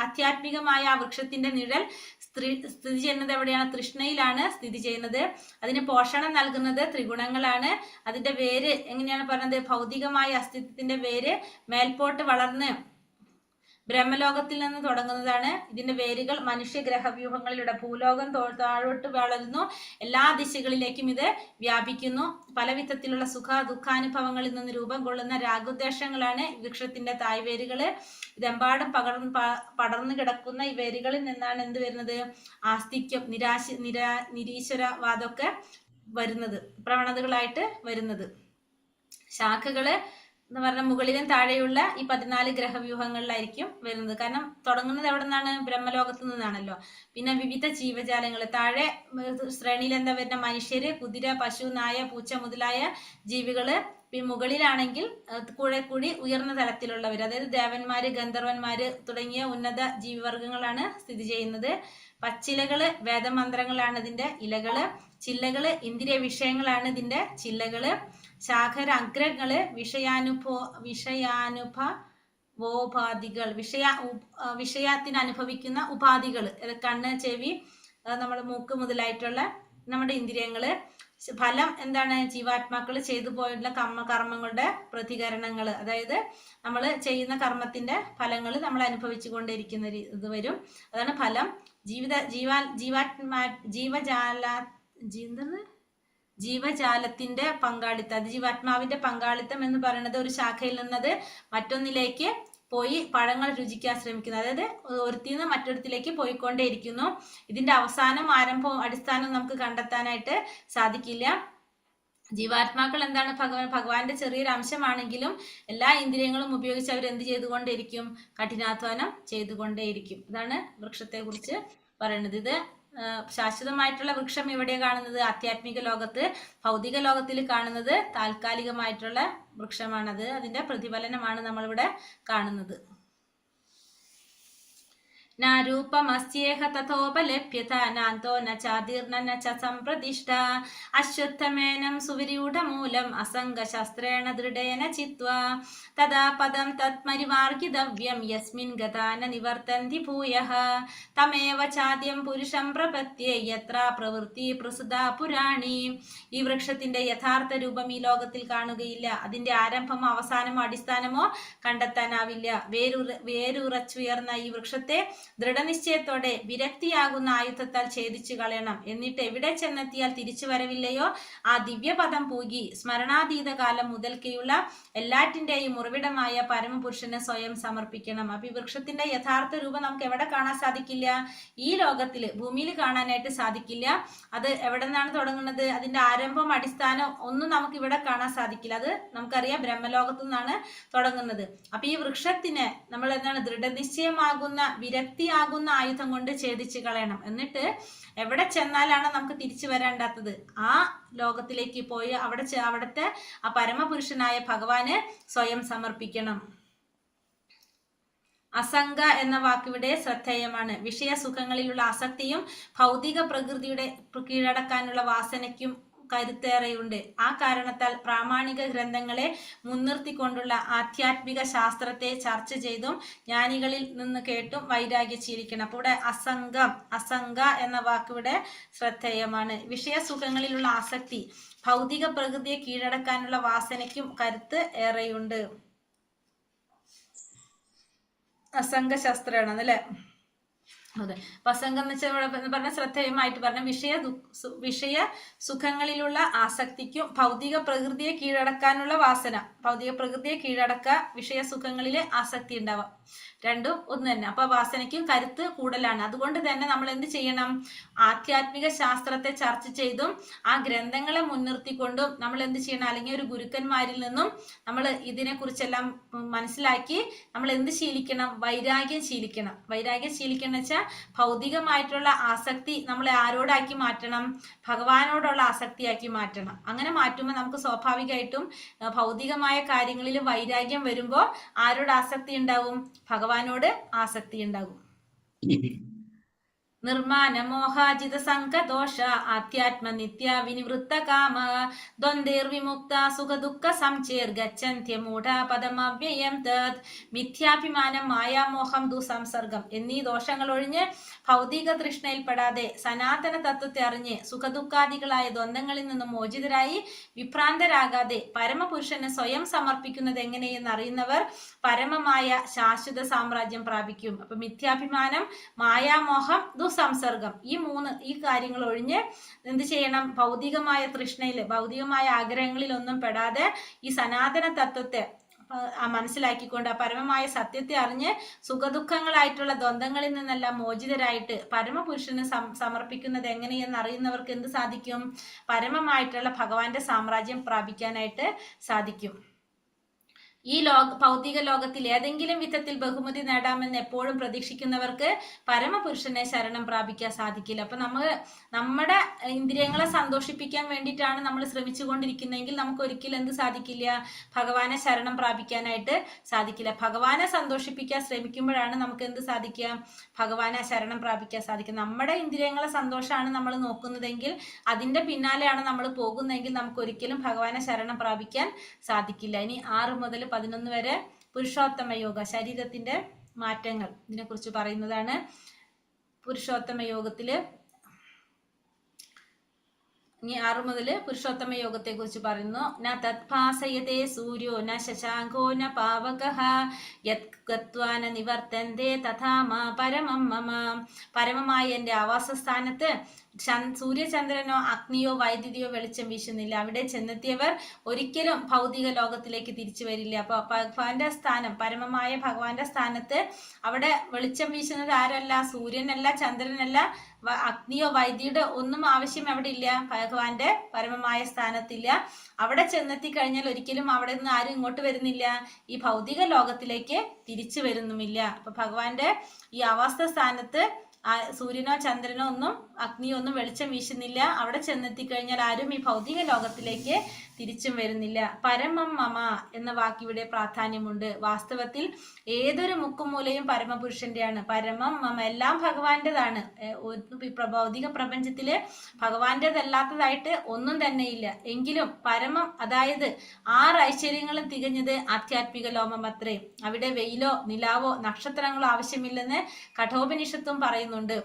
ആധ്യാത്മികമായ ആ വൃക്ഷത്തിന്റെ നിഴൽ സ്ഥിതി ചെയ്യുന്നത് എവിടെയാണ്? തൃഷ്ണയിലാണ് സ്ഥിതി ചെയ്യുന്നത്. അതിന് പോഷണം നൽകുന്നത് ത്രിഗുണങ്ങളാണ്. അതിന്റെ വേര് എങ്ങനെയാണ് പറഞ്ഞത്? ഭൗതികമായ അസ്തിത്വത്തിന്റെ വേര് മേൽപോട്ട് വളർന്ന് ബ്രഹ്മലോകത്തിൽ നിന്ന് തുടങ്ങുന്നതാണ്. ഇതിന്റെ വേരുകൾ മനുഷ്യ ഗ്രഹവ്യൂഹങ്ങളിലൂടെ ഭൂലോകം താഴോട്ട് വളരുന്നു. എല്ലാ ദിശകളിലേക്കും ഇത് വ്യാപിക്കുന്നു. പല വിധത്തിലുള്ള സുഖ ദുഃഖാനുഭവങ്ങളിൽ നിന്ന് രൂപം കൊള്ളുന്ന രാഗോദ്ദേശങ്ങളാണ് വൃക്ഷത്തിന്റെ തായ്വേരുകള്. ഇതെമ്പാടും പടർന്നു കിടക്കുന്ന ഈ വേരുകളിൽ നിന്നാണ് എന്ത് വരുന്നത്? ആസ്തിക്യം, നിരീശ്വരവാദമൊക്കെ വരുന്നത്, പ്രവണതകളായിട്ട് വരുന്നത്. ശാഖകള് എന്ന് പറഞ്ഞാൽ മുകളിലും താഴെയുള്ള ഈ 14 ഗ്രഹവ്യൂഹങ്ങളിലായിരിക്കും വരുന്നത്. കാരണം തുടങ്ങുന്നത് എവിടെ നിന്നാണ്? ബ്രഹ്മലോകത്ത് നിന്നാണല്ലോ. പിന്നെ വിവിധ ജീവജാലങ്ങൾ താഴെ ശ്രേണിയിൽ എന്താ വരുന്ന? മനുഷ്യര്, കുതിര, പശു, നായ, പൂച്ച മുതലായ ജീവികള്. പിന്നെ മുകളിലാണെങ്കിൽ കൂടി ഉയർന്ന തലത്തിലുള്ളവർ, അതായത് ദേവന്മാര്, ഗന്ധർവന്മാര് തുടങ്ങിയ ഉന്നത ജീവിവർഗങ്ങളാണ് സ്ഥിതി ചെയ്യുന്നത്. പച്ചിലകള് വേദമന്ത്രങ്ങളാണ് ഇതിന്റെ ഇലകള്. ചില്ലകള് ഇന്ദ്രിയ വിഷയങ്ങളാണ് ഇതിന്റെ ചില്ലകള്. ശാഖര അഗ്രങ്ങള് വിഷയാനുഭവോപാധികൾ, വിഷയത്തിന് അനുഭവിക്കുന്ന ഉപാധികൾ, കണ്ണ്, ചെവി, നമ്മുടെ മൂക്ക് മുതലായിട്ടുള്ള നമ്മുടെ ഇന്ദ്രിയങ്ങള്. ഫലം എന്താണ്? ജീവാത്മാക്കൾ ചെയ്തു പോയിട്ടുള്ള കർമ്മങ്ങളുടെ പ്രതികരണങ്ങൾ. അതായത് നമ്മൾ ചെയ്യുന്ന കർമ്മത്തിന്റെ ഫലങ്ങൾ നമ്മൾ അനുഭവിച്ചു കൊണ്ടിരിക്കുന്ന ഇത് വരും. അതാണ് ഫലം. ജീവജാലത്തിന്റെ പങ്കാളിത്തം, ജീവാത്മാവിന്റെ പങ്കാളിത്തം എന്ന് പറയുന്നത് ഒരു ശാഖയിൽ നിന്നത് മറ്റൊന്നിലേക്ക് പോയി പഴങ്ങൾ രുചിക്കാൻ ശ്രമിക്കുന്നു. അതായത് ഒരുത്തിന്ന് മറ്റൊരുത്തിലേക്ക് പോയിക്കൊണ്ടേയിരിക്കുന്നു. ഇതിന്റെ അവസാനം, ആരംഭവും അടിസ്ഥാനവും നമുക്ക് കണ്ടെത്താനായിട്ട് സാധിക്കില്ല. ജീവാത്മാക്കൾ എന്താണ്? ഭഗവാന്റെ ചെറിയൊരു അംശമാണെങ്കിലും എല്ലാ ഇന്ദ്രിയങ്ങളും ഉപയോഗിച്ച് അവർ എന്ത് ചെയ്തുകൊണ്ടേയിരിക്കും? കഠിനാധ്വാനം ചെയ്തുകൊണ്ടേയിരിക്കും. ഇതാണ് വൃക്ഷത്തെ കുറിച്ച് പറയുന്നത്. ഇത് ശാശ്വതമായിട്ടുള്ള വൃക്ഷം എവിടെ കാണുന്നത്? ആധ്യാത്മിക ലോകത്ത്. ഭൗതിക ലോകത്തിൽ കാണുന്നത് താൽക്കാലികമായിട്ടുള്ള വൃക്ഷമാണത്. അതിന്റെ പ്രതിഫലനമാണ് നമ്മളിവിടെ കാണുന്നത്. न रूपमस्येह तथोपलभ्यत नान्तो न चादिर्न न च सम्प्रतिष्ठा अश्वत्थमेनं सुविरूढमूलम् असङ्गशस्त्रेण दृढेन चित्वा तदा पदं तत्मरिमार्गितव्यं यस्मिन् गता न निवर्तन्ति भूयः तमेव चाद्യം പുരുഷം പ്രപത്യേ യത്ര പ്രവൃത്തി പ്രസുത പുരാണി. ഈ വൃക്ഷത്തിന്റെ യഥാർത്ഥ രൂപം ഈ ലോകത്തിൽ കാണുകയില്ല. അതിന്റെ ആരംഭമോ അവസാനമോ അടിസ്ഥാനമോ കണ്ടെത്താനാവില്ല. വേരുറച്ചുയർന്ന ഈ വൃക്ഷത്തെ ദൃഢനിശ്ചയത്തോടെ വിരക്തിയാകുന്ന ആയുധത്താൽ ഛേദിച്ചു കളയണം. എന്നിട്ട് എവിടെ ചെന്നെത്തിയാൽ തിരിച്ചു വരവില്ലയോ ആ ദിവ്യപദം പൂകി സ്മരണാതീത കാലം മുതൽക്കെയുള്ള എല്ലാറ്റിന്റെയും ഉറവിടമായ പരമപുരുഷനെ സ്വയം സമർപ്പിക്കണം. അപ്പൊ ഈ വൃക്ഷത്തിന്റെ യഥാർത്ഥ രൂപം നമുക്ക് എവിടെ കാണാൻ സാധിക്കില്ല? ഈ ലോകത്തില് ഭൂമിയിൽ കാണാനായിട്ട് സാധിക്കില്ല. അത് എവിടെ നിന്നാണ് തുടങ്ങുന്നത്? അതിന്റെ ആരംഭം അടിസ്ഥാനം ഒന്നും നമുക്ക് ഇവിടെ കാണാൻ സാധിക്കില്ല. അത് നമുക്കറിയാം ബ്രഹ്മലോകത്തു നിന്നാണ് തുടങ്ങുന്നത്. അപ്പൊ ഈ വൃക്ഷത്തിനെ നമ്മൾ എന്താണ് ദൃഢനിശ്ചയമാകുന്ന വിരക്തിയാകുന്ന ആയുധം കൊണ്ട് ഛേദിച്ചു കളയണം. എന്നിട്ട് എവിടെ ചെന്നാലാണ് നമുക്ക് തിരിച്ചു വരേണ്ടാത്തത്? ആ ലോകത്തിലേക്ക് പോയി അവിടുത്തെ ആ പരമപുരുഷനായ ഭഗവാന് സ്വയം സമർപ്പിക്കണം. അസംഗ എന്ന വാക്കിവിടെ ശ്രദ്ധേയമാണ്. വിഷയസുഖങ്ങളിലുള്ള ആസക്തിയും ഭൗതിക പ്രകൃതിയുടെ കീഴടക്കാനുള്ള വാസനയ്ക്കും കരുത്തേറെയുണ്ട്. ആ കാരണത്താൽ പ്രാമാണിക ഗ്രന്ഥങ്ങളെ മുൻനിർത്തിക്കൊണ്ടുള്ള ആധ്യാത്മിക ശാസ്ത്രത്തെ ചർച്ച ചെയ്തും ജ്ഞാനികളിൽ നിന്ന് കേട്ടും വൈരാഗ്യം ശീലിക്കണം. അപ്പോൾ ഇവിടെ അസംഗ എന്ന വാക്കിവിടെ ശ്രദ്ധേയമാണ്. വിഷയസുഖങ്ങളിലുള്ള ആസക്തി ഭൗതിക പ്രകൃതിയെ കീഴടക്കാനുള്ള വാസനയ്ക്കും കരുത്ത് ഏറെയുണ്ട്. അസംഗശാസ്ത്രമാണ് അല്ലേ? അതെ. അപ്പൊ അസംഗം എന്ന് വെച്ചാൽ പറഞ്ഞ ശ്രദ്ധേയമായിട്ട് പറഞ്ഞ വിഷയ സുഖങ്ങളിലുള്ള ആസക്തിക്കും ഭൗതിക പ്രകൃതിയെ കീഴടക്കാനുള്ള വാസന. ഭൗതിക പ്രകൃതിയെ കീഴടക്കുക, വിഷയ സുഖങ്ങളിൽ ആസക്തി ഉണ്ടാവാം, രണ്ടും ഒന്ന് തന്നെ. അപ്പൊ വാസനയ്ക്കും കരുത്ത് കൂടുതലാണ്. അതുകൊണ്ട് തന്നെ നമ്മൾ എന്ത് ചെയ്യണം? ആധ്യാത്മിക ശാസ്ത്രത്തെ ചർച്ച ചെയ്തും ആ ഗ്രന്ഥങ്ങളെ മുൻനിർത്തിക്കൊണ്ടും നമ്മൾ എന്ത് ചെയ്യണം? അല്ലെങ്കിൽ ഒരു ഗുരുക്കന്മാരിൽ നിന്നും നമ്മൾ ഇതിനെ കുറിച്ചെല്ലാം മനസ്സിലാക്കി നമ്മൾ എന്ത് ശീലിക്കണം? വൈരാഗ്യം ശീലിക്കണം. വൈരാഗ്യം ശീലിക്കണം വെച്ചാൽ ഭൗതികമായിട്ടുള്ള ആസക്തി നമ്മളെ ആരോടാക്കി മാറ്റണം? ഭഗവാനോടുള്ള ആസക്തിയാക്കി മാറ്റണം. അങ്ങനെ മാറ്റുമ്പോൾ നമുക്ക് സ്വാഭാവികമായിട്ടും ഭൗതികമായ കാര്യങ്ങളിൽ വൈരാഗ്യം വരുമ്പോൾ ആരോട് ആസക്തി ഉണ്ടാവും? ഭഗവാനോട് ആസക്തി ഉണ്ടാകും. നിർമാന മോഹാജിത സംഘദോഷ ആധ്യാത്മ നിത്യ വിനിവൃത്ത കാമ ദ്വന്ദ്വിമുക്ത സുഖദുഃഖ സംചേർ ഗച്ഛന്ത്യമൂഢ പദമവ്യയം തത് മിഥ്യാഭിമാനം മായാമോഹം ദുസംസർഗം എന്നീ ദോഷങ്ങൾ ഒഴിഞ്ഞ് ഭൗതിക തൃഷ്ണയിൽപ്പെടാതെ സനാതന തത്വത്തെ അറിഞ്ഞ് സുഖദുഃഖാദികളായ ദ്വന്ദ്ങ്ങളിൽ നിന്നും മോചിതരായി വിഭ്രാന്തരാകാതെ പരമപുരുഷനെ സ്വയം സമർപ്പിക്കുന്നത് എങ്ങനെയെന്ന് അറിയുന്നവർ പരമമായ ശാശ്വത സാമ്രാജ്യം പ്രാപിക്കും. അപ്പൊ മിഥ്യാഭിമാനം, മായാമോഹം, സംസർഗം ഈ കാര്യങ്ങൾ ഒഴിഞ്ഞ് എന്ത് ചെയ്യണം? ഭൗതികമായ തൃഷ്ണയിൽ, ഭൗതികമായ ആഗ്രഹങ്ങളിൽ ഒന്നും പെടാതെ ഈ സനാതന തത്വത്തെ മനസ്സിലാക്കിക്കൊണ്ട് ആ പരമമായ സത്യത്തെ അറിഞ്ഞ് സുഖദുഃഖങ്ങളായിട്ടുള്ള ദ്വന്ദ്ങ്ങളിൽ നിന്നെല്ലാം മോചിതരായിട്ട് പരമപുരുഷന് സമർപ്പിക്കുന്നത് എങ്ങനെയെന്ന് അറിയുന്നവർക്ക് എന്ത് സാധിക്കും? പരമമായിട്ടുള്ള ഭഗവാന്റെ സാമ്രാജ്യം പ്രാപിക്കാനായിട്ട് സാധിക്കും. ഈ ഭൗതിക ലോകത്തിൽ ഏതെങ്കിലും വിധത്തിൽ ബഹുമതി നേടാമെന്ന് എപ്പോഴും പ്രതീക്ഷിക്കുന്നവർക്ക് പരമപുരുഷനെ ശരണം പ്രാപിക്കാൻ സാധിക്കില്ല. അപ്പൊ നമ്മുടെ ഇന്ദ്രിയങ്ങളെ സന്തോഷിപ്പിക്കാൻ വേണ്ടിയിട്ടാണ് നമ്മൾ ശ്രമിച്ചുകൊണ്ടിരിക്കുന്നതെങ്കിൽ നമുക്ക് ഒരിക്കലും എന്ത് സാധിക്കില്ല? ഭഗവാനെ ശരണം പ്രാപിക്കാനായിട്ട് സാധിക്കില്ല. ഭഗവാനെ സന്തോഷിപ്പിക്കാൻ ശ്രമിക്കുമ്പോഴാണ് നമുക്ക് എന്ത് സാധിക്കുക? ഭഗവാനെ ശരണം പ്രാപിക്കാൻ സാധിക്കുക. നമ്മുടെ ഇന്ദ്രിയങ്ങളെ സന്തോഷമാണ് നമ്മൾ നോക്കുന്നതെങ്കിൽ, അതിന്റെ പിന്നാലെയാണ് നമ്മൾ പോകുന്നതെങ്കിൽ നമുക്ക് ഒരിക്കലും ഭഗവാനെ ശരണം പ്രാപിക്കാൻ സാധിക്കില്ല. ഇനി 6 മുതൽ 11 വരെ പുരുഷോത്തമ യോഗ, ശരീരത്തിന്റെ മാറ്റങ്ങൾ, ഇതിനെക്കുറിച്ച് പറയുന്നതാണ്. പുരുഷോത്തമ യോഗത്തില് ഇനി 6 മുതൽ പുരുഷോത്തമ യോഗത്തെ കുറിച്ച് പറയുന്നു. ന തത്ഭാസയതേ സൂര്യോ ന ശശാങ്കോ ന പാവകഃ യത് ഗത്വാ ന നിവർത്തന്തേ തഥാ മാ പരമം മമ. പരമമായ എൻ്റെ ആവാസസ്ഥാനത്ത് സൂര്യചന്ദ്രനോ അഗ്നിയോ വൈദ്യുതിയോ വെളിച്ചം വീശുന്നില്ല. അവിടെ ചെന്നെത്തിയവർ ഒരിക്കലും ഭൗതിക ലോകത്തിലേക്ക് തിരിച്ചു വരില്ല. അപ്പൊ ഭഗവാന്റെ സ്ഥാനം, പരമമായ ഭഗവാന്റെ സ്ഥാനത്ത് അവിടെ വെളിച്ചം വീശുന്നത് ആരല്ല? സൂര്യനല്ല, ചന്ദ്രനല്ല, അഗ്നിയോ വൈദ്യുതിയുടെ ഒന്നും ആവശ്യം അവിടെ ഇല്ല. ഭഗവാന്റെ പരമമായ സ്ഥാനത്തില്ല. അവിടെ ചെന്നെത്തി കഴിഞ്ഞാൽ ഒരിക്കലും അവിടെ നിന്ന് ആരും ഇങ്ങോട്ട് വരുന്നില്ല, ഈ ഭൗതിക ലോകത്തിലേക്ക് തിരിച്ചു വരുന്നുമില്ല. അപ്പൊ ഭഗവാന്റെ ഈ ആവാസ സ്ഥാനത്ത് സൂര്യനോ ചന്ദ്രനോ ഒന്നും അഗ്നിയോ ഒന്നും വെളിച്ചം വീശുന്നില്ല. അവിടെ ചെന്നെത്തി കഴിഞ്ഞാൽ ആരും ഈ ഭൗതിക ലോകത്തിലേക്ക് തിരിച്ചും വരുന്നില്ല. പരമം മമ എന്ന വാക്കിവിടെ പ്രാധാന്യമുണ്ട്. വാസ്തവത്തിൽ ഏതൊരു മുക്കുമൂലയും പരമപുരുഷന്റെയാണ്. പരമം മമ, എല്ലാം ഭഗവാന്റേതാണ്. ഭൗതിക പ്രപഞ്ചത്തില് ഭഗവാന്റേതല്ലാത്തതായിട്ട് ഒന്നും തന്നെ ഇല്ല. എങ്കിലും പരമം, അതായത് 6 ഐശ്വര്യങ്ങളും തികഞ്ഞത് ആധ്യാത്മിക ലോകം അത്രേ. അവിടെ വെയിലോ നിലാവോ നക്ഷത്രങ്ങളോ ആവശ്യമില്ലെന്ന് കഠോപനിഷത്തും പറയുന്നുണ്ട്.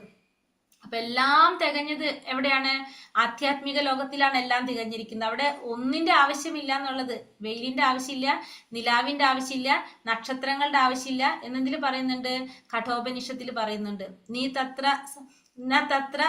അപ്പൊ എല്ലാം തികഞ്ഞത് എവിടെയാണ്? ആധ്യാത്മിക ലോകത്തിലാണ് എല്ലാം തികഞ്ഞിരിക്കുന്നത്. അവിടെ ഒന്നിന്റെ ആവശ്യമില്ല എന്നുള്ളത്. വെയിലിന്റെ ആവശ്യമില്ല, നിലാവിന്റെ ആവശ്യമില്ല, നക്ഷത്രങ്ങളുടെ ആവശ്യമില്ല എന്നതിൽ പറയുന്നുണ്ട്, കഠോപനിഷത്തിൽ പറയുന്നുണ്ട്. തത്ര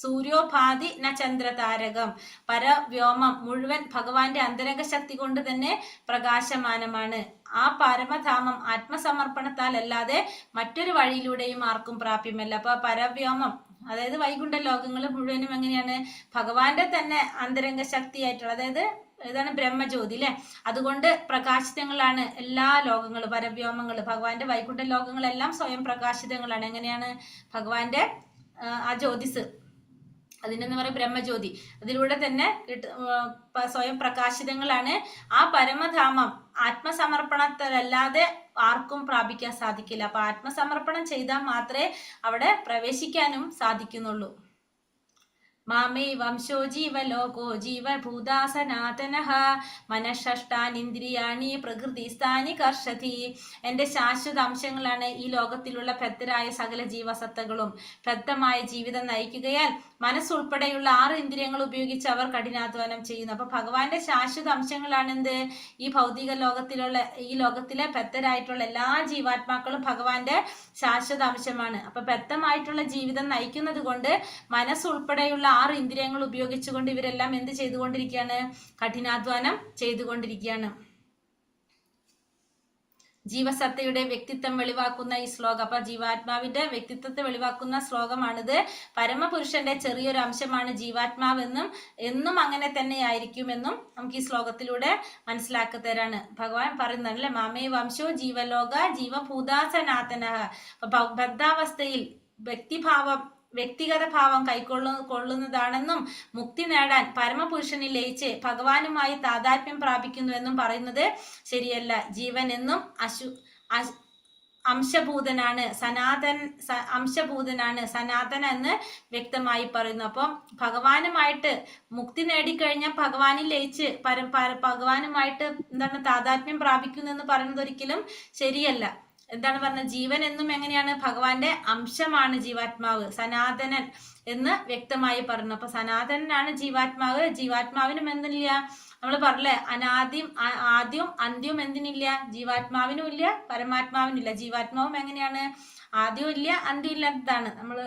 സൂര്യോപാധി ന ചന്ദ്രതാരകം. പരവ്യോമം മുഴുവൻ ഭഗവാന്റെ അന്തരംഗ ശക്തി കൊണ്ട് തന്നെ പ്രകാശമാനമാണ്. ആ പരമധാമം ആത്മസമർപ്പണത്താൽ അല്ലാതെ മറ്റൊരു വഴിയിലൂടെയും ആർക്കും പ്രാപ്യമല്ല. അപ്പൊ പരവ്യോമം, അതായത് വൈകുണ്ഠ ലോകങ്ങൾ മുഴുവനും എങ്ങനെയാണ്? ഭഗവാന്റെ തന്നെ അന്തരംഗ ശക്തിയായിട്ടുള്ള, അതായത് ഇതാണ് ബ്രഹ്മജ്യോതി അല്ലെ. അതുകൊണ്ട് പ്രകാശിതങ്ങളാണ് എല്ലാ ലോകങ്ങളും, പരവ്യോമങ്ങൾ. ഭഗവാന്റെ വൈകുണ്ഠ ലോകങ്ങളെല്ലാം സ്വയം പ്രകാശിതങ്ങളാണ്. എങ്ങനെയാണ്? ഭഗവാന്റെ ആ ജ്യോതിസ്, അതിനെന്ന് പറയും ബ്രഹ്മജ്യോതി. അതിലൂടെ തന്നെ സ്വയം പ്രകാശിതങ്ങളാണ്. ആ പരമധാമം ആത്മസമർപ്പണത്തിലല്ലാതെ ആർക്കും പ്രാപിക്കാൻ സാധിക്കില്ല. അപ്പൊ ആത്മസമർപ്പണം ചെയ്താൽ മാത്രമേ അവിടെ പ്രവേശിക്കാനും സാധിക്കുന്നുള്ളൂ. മാമേ വംശോ ജീവലോകോ ജീവഭൂതാ സനാതനഃ മനഃഷ്ടാനിന്ദ്രിയാണി പ്രകൃതിസ്ഥാനി കർഷതി. എന്റെ ശാശ്വത അംശങ്ങളാണ് ഈ ലോകത്തിലുള്ള ബദ്ധരായ സകല ജീവസത്തകളും. ബദ്ധമായ ജീവിതം നയിക്കുകയാൽ മനസ്സുൾപ്പെടെയുള്ള 6 ഇന്ദ്രിയങ്ങൾ ഉപയോഗിച്ച് അവർ കഠിനാധ്വാനം ചെയ്യുന്നു. അപ്പൊ ഭഗവാന്റെ ശാശ്വത അംശങ്ങളാണ് എന്ത്? ഈ ഭൗതിക ലോകത്തിലുള്ള, ഈ ലോകത്തിലെ ബദ്ധരായിട്ടുള്ള എല്ലാ ജീവാത്മാക്കളും ഭഗവാന്റെ ശാശ്വത അംശമാണ്. അപ്പൊ ബദ്ധമായിട്ടുള്ള ജീവിതം നയിക്കുന്നത് കൊണ്ട് മനസ്സുൾപ്പെടെയുള്ള 6 ഇന്ദ്രിയങ്ങൾ ഉപയോഗിച്ചുകൊണ്ട് ഇവരെല്ലാം എന്ത് ചെയ്തുകൊണ്ടിരിക്കുകയാണ്? കഠിനാധ്വാനം ചെയ്തുകൊണ്ടിരിക്കുകയാണ്. ജീവസത്തയുടെ വ്യക്തിത്വം വെളിവാക്കുന്ന ഈ ശ്ലോകം, അപ്പൊ ജീവാത്മാവിന്റെ വ്യക്തിത്വത്തെ വെളിവാക്കുന്ന ശ്ലോകമാണിത്. പരമപുരുഷന്റെ ചെറിയൊരു അംശമാണ് ജീവാത്മാവെന്നും എന്നും അങ്ങനെ തന്നെ ആയിരിക്കുമെന്നും നമുക്ക് ഈ ശ്ലോകത്തിലൂടെ മനസ്സിലാക്കി തരാണ് ഭഗവാൻ പറയുന്നത് അല്ലെ. മാമേ വംശോ ജീവലോക ജീവഭൂതാ സനാതനഃ. അപ്പൊ ബദ്ധാവസ്ഥയിൽ വ്യക്തിഗത ഭാവം കൊള്ളുന്നതാണെന്നും മുക്തി നേടാൻ പരമപുരുഷനിൽ ലയിച്ച് ഭഗവാനുമായി താതാത്മ്യം പ്രാപിക്കുന്നുവെന്നും പറയുന്നത് ശരിയല്ല. ജീവൻ എന്നും അംശഭൂതനാണ്, സനാതന എന്ന് വ്യക്തമായി പറയുന്നു. അപ്പം ഭഗവാനുമായിട്ട് മുക്തി നേടിക്കഴിഞ്ഞാൽ ഭഗവാനിൽ ലയിച്ച് ഭഗവാനുമായിട്ട് എന്താണ് താതാത്മ്യം പ്രാപിക്കുന്നു എന്ന് പറയുന്നത് ഒരിക്കലും ശരിയല്ല. എന്താണ് പറഞ്ഞത്? ജീവൻ എന്നും എങ്ങനെയാണ്? ഭഗവാന്റെ അംശമാണ് ജീവാത്മാവ്, സനാതനൻ എന്ന് വ്യക്തമായി പറഞ്ഞു. അപ്പൊ സനാതനാണ് ജീവാത്മാവ്. ജീവാത്മാവിനും എന്തില്ല? നമ്മൾ പറഞ്ഞില്ലേ, ആദ്യവും അന്ത്യവും എന്തിനില്ല? ജീവാത്മാവിനും ഇല്ല, പരമാത്മാവിനും ഇല്ല. ജീവാത്മാവും എങ്ങനെയാണ്? ആദ്യവും ഇല്ല, അന്ത്യവും ഇല്ലാത്തതാണ്. നമ്മള്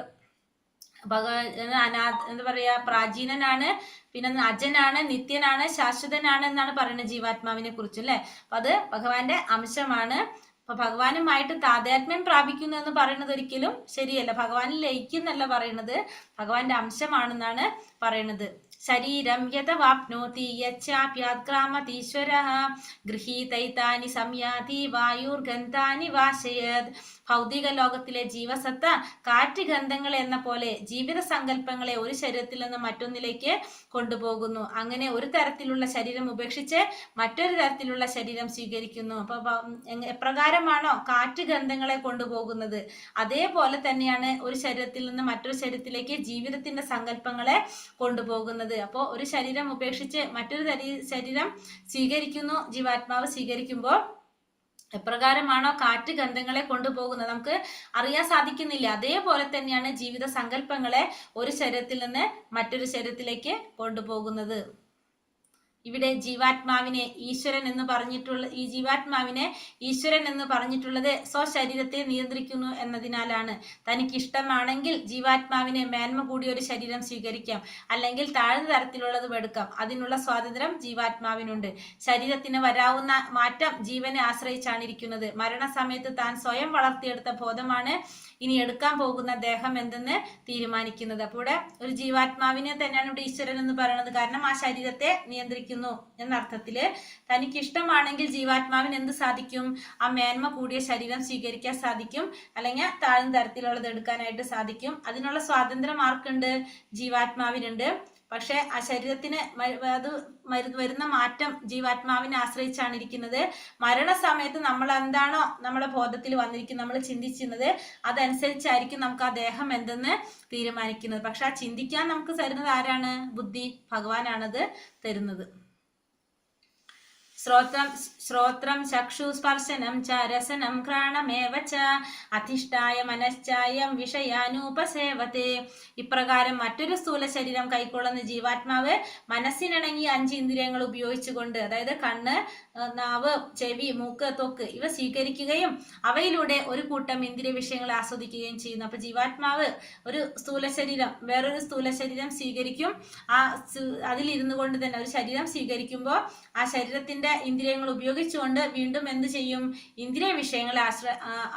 എന്താ പറയാ, പ്രാചീനനാണ്, പിന്നെ അജനാണ്, നിത്യനാണ്, ശാശ്വതനാണ് എന്നാണ് പറയുന്നത് ജീവാത്മാവിനെ കുറിച്ച് അല്ലെ. അപ്പൊ അത് ഭഗവാന്റെ അംശമാണ്. അപ്പൊ ഭഗവാനുമായിട്ട് താതാത്മ്യം പ്രാപിക്കുന്നു എന്ന് പറയുന്നത് ഒരിക്കലും ശരിയല്ല. ഭഗവാനിൽ ലയിക്കുന്നല്ല പറയുന്നത്, ഭഗവാന്റെ അംശമാണെന്നാണ് പറയുന്നത്. ശരീരം യഥവാപ്നോതി യച്ഛാപ്യാത്ക്രാമതീശ്വരഃ ഗൃഹീതൈതാനി സംയാതി വായുർഗന്ധാനി വാശയത്. ഭൗതിക ലോകത്തിലെ ജീവസത്ത കാറ്റ് ഗന്ധങ്ങൾ എന്ന പോലെ ജീവിത സങ്കല്പങ്ങളെ ഒരു ശരീരത്തിൽ നിന്ന് മറ്റൊന്നിലേക്ക് കൊണ്ടുപോകുന്നു. അങ്ങനെ ഒരു തരത്തിലുള്ള ശരീരം ഉപേക്ഷിച്ച് മറ്റൊരു തരത്തിലുള്ള ശരീരം സ്വീകരിക്കുന്നു. അപ്പൊ എപ്രകാരമാണോ കാറ്റ് ഗന്ധങ്ങളെ കൊണ്ടുപോകുന്നത്, അതേപോലെ തന്നെയാണ് ഒരു ശരീരത്തിൽ നിന്ന് മറ്റൊരു ശരീരത്തിലേക്ക് ജീവിതത്തിന്റെ സങ്കല്പങ്ങളെ കൊണ്ടുപോകുന്നത്. അപ്പോൾ ഒരു ശരീരം ഉപേക്ഷിച്ച് മറ്റൊരു ശരീരം സ്വീകരിക്കുന്നു. ജീവാത്മാവ് സ്വീകരിക്കുമ്പോൾ എപ്രകാരമാണോ കാറ്റ് ഗന്ധങ്ങളെ കൊണ്ടുപോകുന്നത് നമുക്ക് അറിയാൻ സാധിക്കുന്നില്ല. അതേപോലെ തന്നെയാണ് ജീവിത സങ്കല്പങ്ങളെ ഒരു ശരീരത്തിൽ നിന്ന് മറ്റൊരു ശരീരത്തിലേക്ക് കൊണ്ടുപോകുന്നത്. ഇവിടെ ജീവാത്മാവിനെ ഈശ്വരൻ എന്ന് പറഞ്ഞിട്ടുള്ളത് സ്വശരീരത്തെ നിയന്ത്രിക്കുന്നു എന്നതിനാലാണ്. തനിക്ക് ഇഷ്ടമാണെങ്കിൽ ജീവാത്മാവിനെ മേന്മ കൂടിയ ഒരു ശരീരം സ്വീകരിക്കാം, അല്ലെങ്കിൽ താഴ്ന്ന തരത്തിലുള്ളതും എടുക്കാം. അതിനുള്ള സ്വാതന്ത്ര്യം ജീവാത്മാവിനുണ്ട്. ശരീരത്തിന് വരാവുന്ന മാറ്റം ജീവനെ ആശ്രയിച്ചാണ് ഇരിക്കുന്നത്. മരണസമയത്ത് താൻ സ്വയം വളർത്തിയെടുത്ത ബോധമാണ് ഇനി എടുക്കാൻ പോകുന്ന ദേഹം എന്തെന്ന് തീരുമാനിക്കുന്നത്. അപ്പോൾ ഇവിടെ ഒരു ജീവാത്മാവിനെ തന്നെയാണ് ഇവിടെ ഈശ്വരൻ എന്ന് പറയുന്നത്. കാരണം ആ ശരീരത്തെ നിയന്ത്രിക്കുന്നു എന്നർത്ഥത്തില്. തനിക്ക് ഇഷ്ടമാണെങ്കിൽ ജീവാത്മാവിന് എന്ത് സാധിക്കും? ആ മേന്മ കൂടിയ ശരീരം സ്വീകരിക്കാൻ സാധിക്കും, അല്ലെങ്കിൽ താഴ്ന്ന തരത്തിലുള്ളത് എടുക്കാനായിട്ട് സാധിക്കും. അതിനുള്ള സ്വാതന്ത്ര്യം ആർക്കുണ്ട്? ജീവാത്മാവിനുണ്ട്. പക്ഷെ ആ ശരീരത്തിന് അത് വരുന്ന മാറ്റം ജീവാത്മാവിനെ ആശ്രയിച്ചാണ് ഇരിക്കുന്നത്. മരണസമയത്ത് നമ്മൾ എന്താണോ നമ്മുടെ ബോധത്തിൽ വന്നിരിക്കുന്നത്, നമ്മൾ ചിന്തിച്ചിരുന്നത്, അതനുസരിച്ചായിരിക്കും നമുക്ക് ആ ദേഹം എന്തെന്ന് തീരുമാനിക്കുന്നത്. പക്ഷെ ആ ചിന്തിക്കാൻ നമുക്ക് തരുന്നത് ആരാണ്? ബുദ്ധി, ഭഗവാനാണത് തരുന്നത്. ശ്രോത്രം ചക്ഷു സ്പർശനം ച രസനം ഘ്രാണമേവ ച അധിഷ്ഠായ മനശ്ചായം വിഷയാനുപസേവത്തെ. ഇപ്രകാരം മറ്റൊരു സ്ഥൂല ശരീരം കൈക്കൊള്ളുന്ന ജീവാത്മാവ് മനസ്സിനിണങ്ങി 5 ഇന്ദ്രിയങ്ങൾ ഉപയോഗിച്ചുകൊണ്ട്, അതായത് കണ്ണ്, നാവ്, ചെവി, മൂക്ക്, ത്വക്ക് ഇവ സ്വീകരിക്കുകയും അവയിലൂടെ ഒരു കൂട്ടം ഇന്ദ്രിയ വിഷയങ്ങളെ ആസ്വദിക്കുകയും ചെയ്യുന്നു. അപ്പൊ ജീവാത്മാവ് ഒരു സ്ഥൂല ശരീരം, വേറൊരു സ്ഥൂല ശരീരം സ്വീകരിക്കും. അതിലിരുന്നു കൊണ്ട് തന്നെ ഒരു ശരീരം സ്വീകരിക്കുമ്പോൾ ആ ശരീരത്തിന്റെ ഇന്ദ്രിയങ്ങൾ ഉപയോഗിച്ചുകൊണ്ട് വീണ്ടും എന്ത് ചെയ്യും? ഇന്ദ്രിയ വിഷയങ്ങളെ